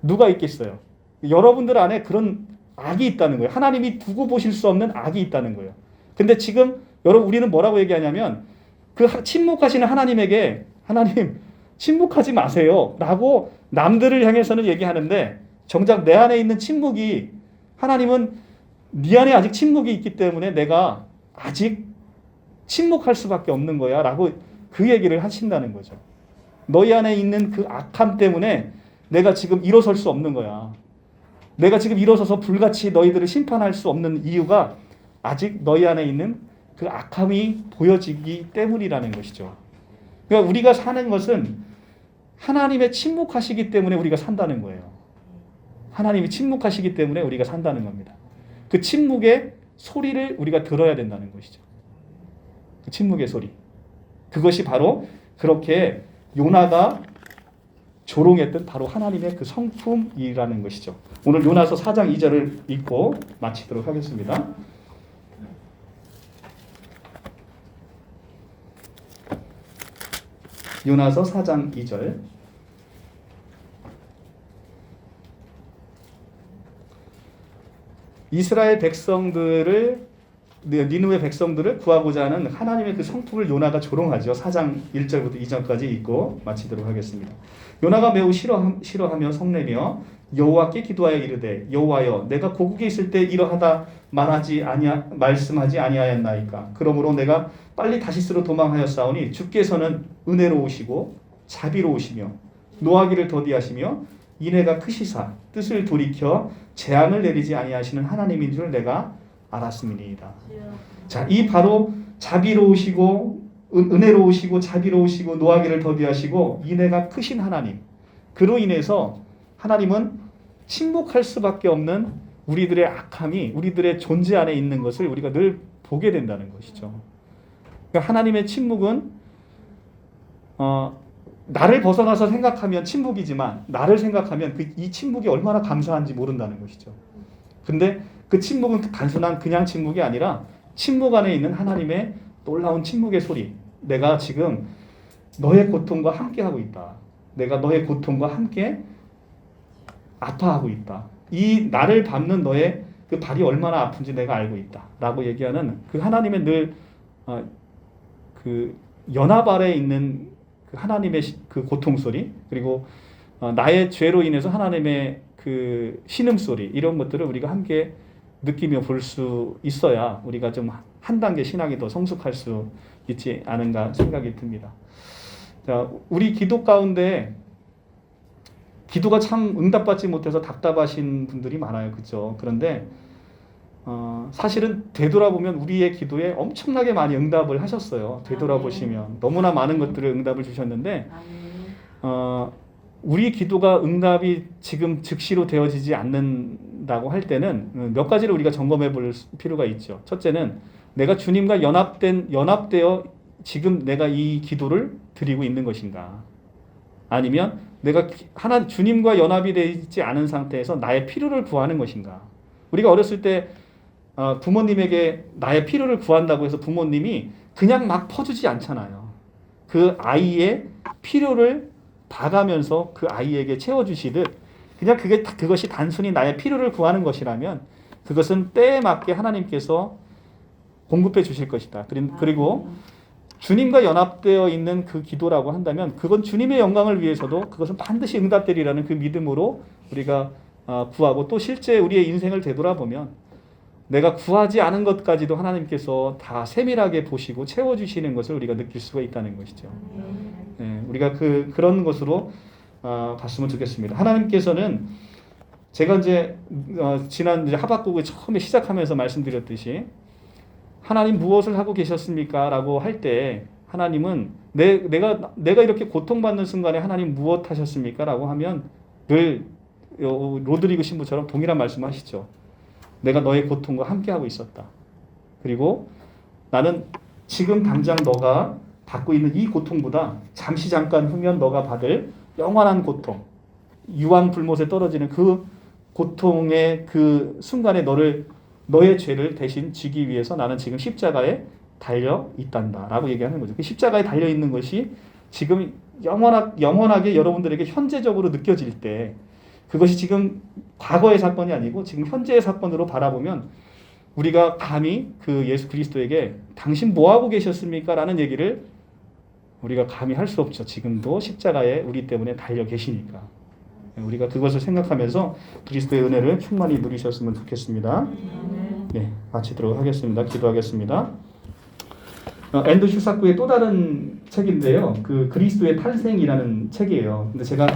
누가 있겠어요? 여러분들 안에 그런 악이 있다는 거예요. 하나님이 두고 보실 수 없는 악이 있다는 거예요. 근데 지금 여러분 우리는 뭐라고 얘기하냐면 그 침묵하시는 하나님에게 하나님 침묵하지 마세요 라고 남들을 향해서는 얘기하는데 정작 내 안에 있는 침묵이 하나님은 네 안에 아직 침묵이 있기 때문에 내가 아직 침묵할 수밖에 없는 거야 라고 그 얘기를 하신다는 거죠. 너희 안에 있는 그 악함 때문에 내가 지금 일어설 수 없는 거야. 내가 지금 일어서서 불같이 너희들을 심판할 수 없는 이유가 아직 너희 안에 있는 그 악함이 보여지기 때문이라는 것이죠. 그러니까 우리가 사는 것은 하나님의 침묵하시기 때문에 우리가 산다는 거예요. 하나님이 침묵하시기 때문에 우리가 산다는 겁니다. 그 침묵의 소리를 우리가 들어야 된다는 것이죠. 그 침묵의 소리. 그것이 바로 그렇게 요나가 조롱했던 바로 하나님의 그 성품이라는 것이죠. 오늘 요나서 4장 2절을 읽고 마치도록 하겠습니다. 요나서 4장 2절. 이스라엘 백성들을 니느웨 백성들을 구하고자 하는 하나님의 그 성품을 요나가 조롱하죠. 4장 1절부터 2절까지 읽고 마치도록 하겠습니다. 요나가 매우 싫어하며 성내며 여호와께 기도하여 이르되 여호와여 내가 고국에 있을 때 이러하다 말씀하지 아니하였나이까. 그러므로 내가 빨리 다시스로 도망하였사오니 주께서는 은혜로우시고 자비로우시며 노하기를 더디하시며 인애가 크시사 뜻을 돌이켜 재앙을 내리지 아니하시는 하나님인 줄 내가 알았음이니이다. 자, 이 바로 자비로우시고 은혜로우시고 자비로우시고 노하기를 더디하시고 인애가 크신 하나님, 그로 인해서 하나님은 침묵할 수밖에 없는 우리들의 악함이 우리들의 존재 안에 있는 것을 우리가 늘 보게 된다는 것이죠. 그러니까 하나님의 침묵은 나를 벗어나서 생각하면 침묵이지만 나를 생각하면 이 침묵이 얼마나 감사한지 모른다는 것이죠. 근데 그 침묵은 단순한 그냥 침묵이 아니라 침묵 안에 있는 하나님의 놀라운 침묵의 소리. 내가 지금 너의 고통과 함께 하고 있다. 내가 너의 고통과 함께 아파하고 있다. 이 나를 밟는 너의 그 발이 얼마나 아픈지 내가 알고 있다. 라고 얘기하는 그 하나님의 늘 그 연합 아래에 있는 그 하나님의 그 고통 소리, 그리고 나의 죄로 인해서 하나님의 그 신음소리, 이런 것들을 우리가 함께 느끼며 볼 수 있어야 우리가 좀 한 단계 신앙이 더 성숙할 수 있지 않은가 생각이 듭니다. 자, 우리 기도 가운데 기도가 참 응답받지 못해서 답답하신 분들이 많아요. 그렇죠? 그런데 사실은 되돌아보면 우리의 기도에 엄청나게 많이 응답을 하셨어요. 되돌아보시면 너무나 많은 것들을 응답을 주셨는데 우리 기도가 응답이 지금 즉시로 되어지지 않는다고 할 때는 몇 가지를 우리가 점검해 볼 필요가 있죠. 첫째는 내가 주님과 연합되어 지금 내가 이 기도를 드리고 있는 것인가? 아니면 내가 주님과 연합이 되지 않은 상태에서 나의 필요를 구하는 것인가? 우리가 어렸을 때 부모님에게 나의 필요를 구한다고 해서 부모님이 그냥 막 퍼주지 않잖아요. 그 아이의 필요를 봐가면서 그 아이에게 채워주시듯 그냥 그것이 단순히 나의 필요를 구하는 것이라면 그것은 때에 맞게 하나님께서 공급해 주실 것이다. 그리고 주님과 연합되어 있는 그 기도라고 한다면 그건 주님의 영광을 위해서도 그것은 반드시 응답되리라는 그 믿음으로 우리가 구하고, 또 실제 우리의 인생을 되돌아보면 내가 구하지 않은 것까지도 하나님께서 다 세밀하게 보시고 채워주시는 것을 우리가 느낄 수가 있다는 것이죠. 네, 우리가 그런 것으로 봤으면 좋겠습니다. 하나님께서는 제가 이제 지난 하박국을 처음에 시작하면서 말씀드렸듯이 하나님 무엇을 하고 계셨습니까? 라고 할 때 하나님은 내가 이렇게 고통받는 순간에 하나님 무엇 하셨습니까? 라고 하면 늘 로드리그 신부처럼 동일한 말씀하시죠. 내가 너의 고통과 함께하고 있었다. 그리고 나는 지금 당장 너가 받고 있는 이 고통보다 잠깐 후면 너가 받을 영원한 고통, 유황불못에 떨어지는 그 고통의 그 순간에 너의 죄를 대신 지기 위해서 나는 지금 십자가에 달려 있단다 라고 얘기하는 거죠. 그 십자가에 달려 있는 것이 지금 영원하게 여러분들에게 현재적으로 느껴질 때, 그것이 지금 과거의 사건이 아니고 지금 현재의 사건으로 바라보면 우리가 감히 그 예수 그리스도에게 당신 뭐하고 계셨습니까? 라는 얘기를 우리가 감히 할 수 없죠. 지금도 십자가에 우리 때문에 달려 계시니까. 우리가 그것을 생각하면서 그리스도의 은혜를 충만히 누리셨으면 좋겠습니다. 네, 마치도록 하겠습니다. 기도하겠습니다. 앤드 슈사크의 또 다른 책인데요. 그 그리스도의 탄생이라는 책이에요. 근데 제가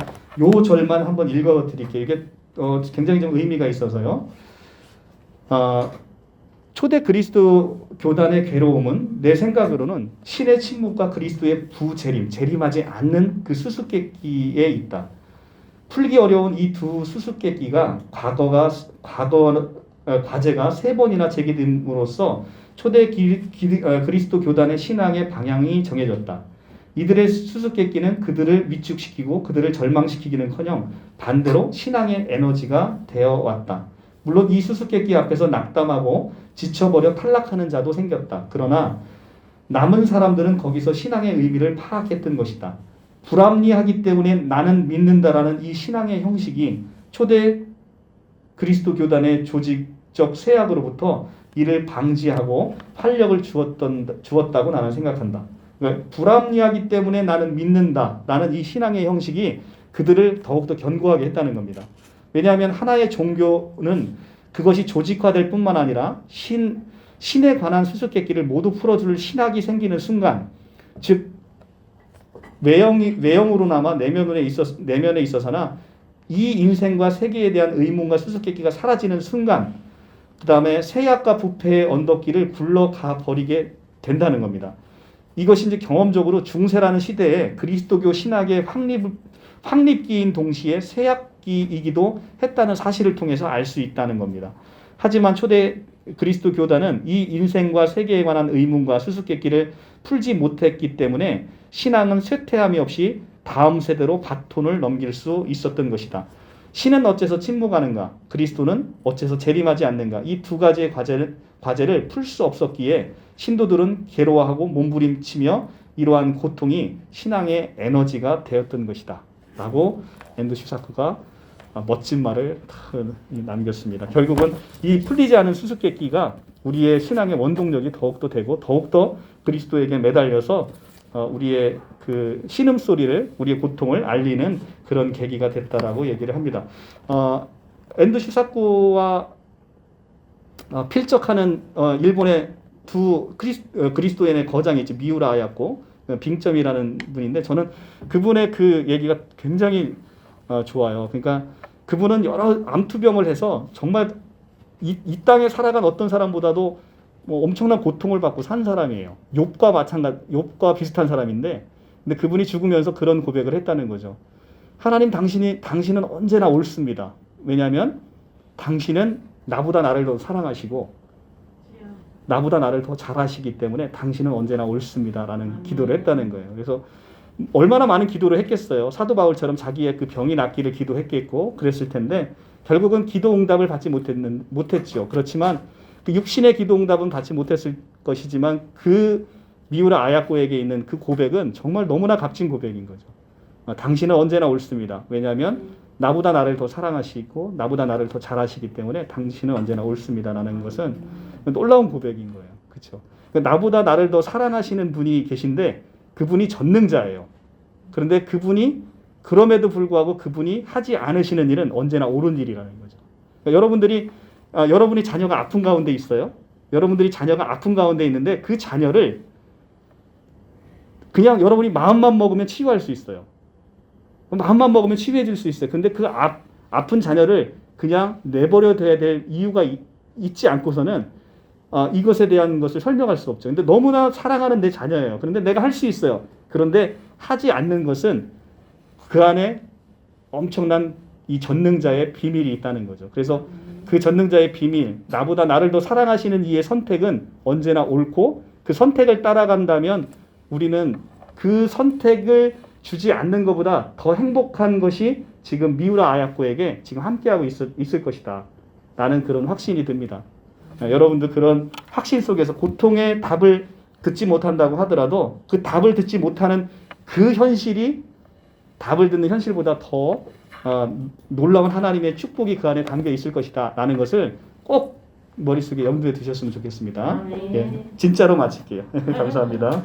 요 절만 한번 읽어드릴게요. 이게 굉장히 좀 의미가 있어서요. 초대 그리스도 교단의 괴로움은 내 생각으로는 신의 침묵과 그리스도의 재림하지 않는 그 수수께끼에 있다. 풀기 어려운 이 두 수수께끼가 과제가 3번이나 제기됨으로써 초대 그리스도 교단의 신앙의 방향이 정해졌다. 이들의 수수께끼는 그들을 위축시키고 그들을 절망시키기는커녕 반대로 신앙의 에너지가 되어왔다. 물론 이 수수께끼 앞에서 낙담하고 지쳐버려 탈락하는 자도 생겼다. 그러나 남은 사람들은 거기서 신앙의 의미를 파악했던 것이다. 불합리하기 때문에 나는 믿는다라는 이 신앙의 형식이 초대 그리스도 교단의 조직적 쇠약으로부터 이를 방지하고 활력을 주었다고 나는 생각한다. 그러니까 불합리하기 때문에 나는 믿는다라는 이 신앙의 형식이 그들을 더욱더 견고하게 했다는 겁니다. 왜냐하면 하나의 종교는 그것이 조직화될 뿐만 아니라 신에 관한 수수께끼를 모두 풀어줄 신학이 생기는 순간, 즉 외형으로나마 내면에 있어서나 이 인생과 세계에 대한 의문과 수수께끼가 사라지는 순간, 그 다음에 세약과 부패의 언덕길을 굴러가 버리게 된다는 겁니다. 이것이 이제 경험적으로 중세라는 시대에 그리스도교 신학의 확립기인 동시에 세약 수수께끼이기도 했다는 사실을 통해서 알 수 있다는 겁니다. 하지만 초대 그리스도 교단은 이 인생과 세계에 관한 의문과 수수께끼를 풀지 못했기 때문에 신앙은 쇠퇴함이 없이 다음 세대로 바톤을 넘길 수 있었던 것이다. 신은 어째서 침묵하는가? 그리스도는 어째서 재림하지 않는가? 이 두 가지의 과제를 풀 수 없었기에 신도들은 괴로워하고 몸부림치며 이러한 고통이 신앙의 에너지가 되었던 것이다. 라고 앤드류 슈사크가 멋진 말을 남겼습니다. 결국은 이 풀리지 않은 수수께끼가 우리의 신앙의 원동력이 더욱더 되고 더욱더 그리스도에게 매달려서 우리의 그 신음소리를, 우리의 고통을 알리는 그런 계기가 됐다라고 얘기를 합니다. 앤드류 슈사크와 필적하는 일본의 두 그리스도인의 거장이 있죠. 미우라 아야코 빙점이라는 분인데 저는 그분의 그 얘기가 굉장히 좋아요. 그러니까 그분은 여러 암투병을 해서 정말 이 땅에 살아간 어떤 사람보다도 뭐 엄청난 고통을 받고 산 사람이에요. 욥과 비슷한 사람인데, 근데 그분이 죽으면서 그런 고백을 했다는 거죠. 하나님, 당신은 언제나 옳습니다. 왜냐하면 당신은 나보다 나를 더 사랑하시고 나보다 나를 더 잘하시기 때문에 당신은 언제나 옳습니다라는 기도를 했다는 거예요. 그래서 얼마나 많은 기도를 했겠어요. 사도 바울처럼 자기의 그 병이 낫기를 기도했겠고 그랬을 텐데 결국은 기도 응답을 받지 못했죠. 그렇지만 그 육신의 기도 응답은 받지 못했을 것이지만 그 미우라 아야코에게 있는 그 고백은 정말 너무나 값진 고백인 거죠. 당신은 언제나 옳습니다. 왜냐하면 나보다 나를 더 사랑하시고 나보다 나를 더 잘하시기 때문에 당신은 언제나 옳습니다라는 것은 놀라운 고백인 거예요. 그렇죠? 나보다 나를 더 사랑하시는 분이 계신데 그분이 전능자예요. 그런데 그분이 그럼에도 불구하고 그분이 하지 않으시는 일은 언제나 옳은 일이라는 거죠. 그러니까 여러분이 자녀가 아픈 가운데 있어요. 여러분들이 자녀가 아픈 가운데 있는데 그 자녀를 그냥 여러분이 마음만 먹으면 치유할 수 있어요. 마음만 먹으면 치유해질 수 있어요. 근데 그 아픈 자녀를 그냥 내버려둬야 될 이유가 있지 않고서는 이것에 대한 것을 설명할 수 없죠. 근데 너무나 사랑하는 내 자녀예요. 그런데 내가 할 수 있어요. 그런데 하지 않는 것은 그 안에 엄청난 이 전능자의 비밀이 있다는 거죠. 그래서 그 전능자의 비밀, 나보다 나를 더 사랑하시는 이의 선택은 언제나 옳고 그 선택을 따라간다면 우리는 그 선택을 주지 않는 것보다 더 행복한 것이 지금 미우라 아야코에게 지금 함께하고 있을 것이다. 라는 그런 확신이 듭니다. 여러분도 그런 확신 속에서 고통의 답을 듣지 못한다고 하더라도 그 답을 듣지 못하는 그 현실이 답을 듣는 현실보다 더 놀라운 하나님의 축복이 그 안에 담겨 있을 것이다. 라는 것을 꼭 머릿속에 염두에 두셨으면 좋겠습니다. 예, 진짜로 마칠게요. 감사합니다.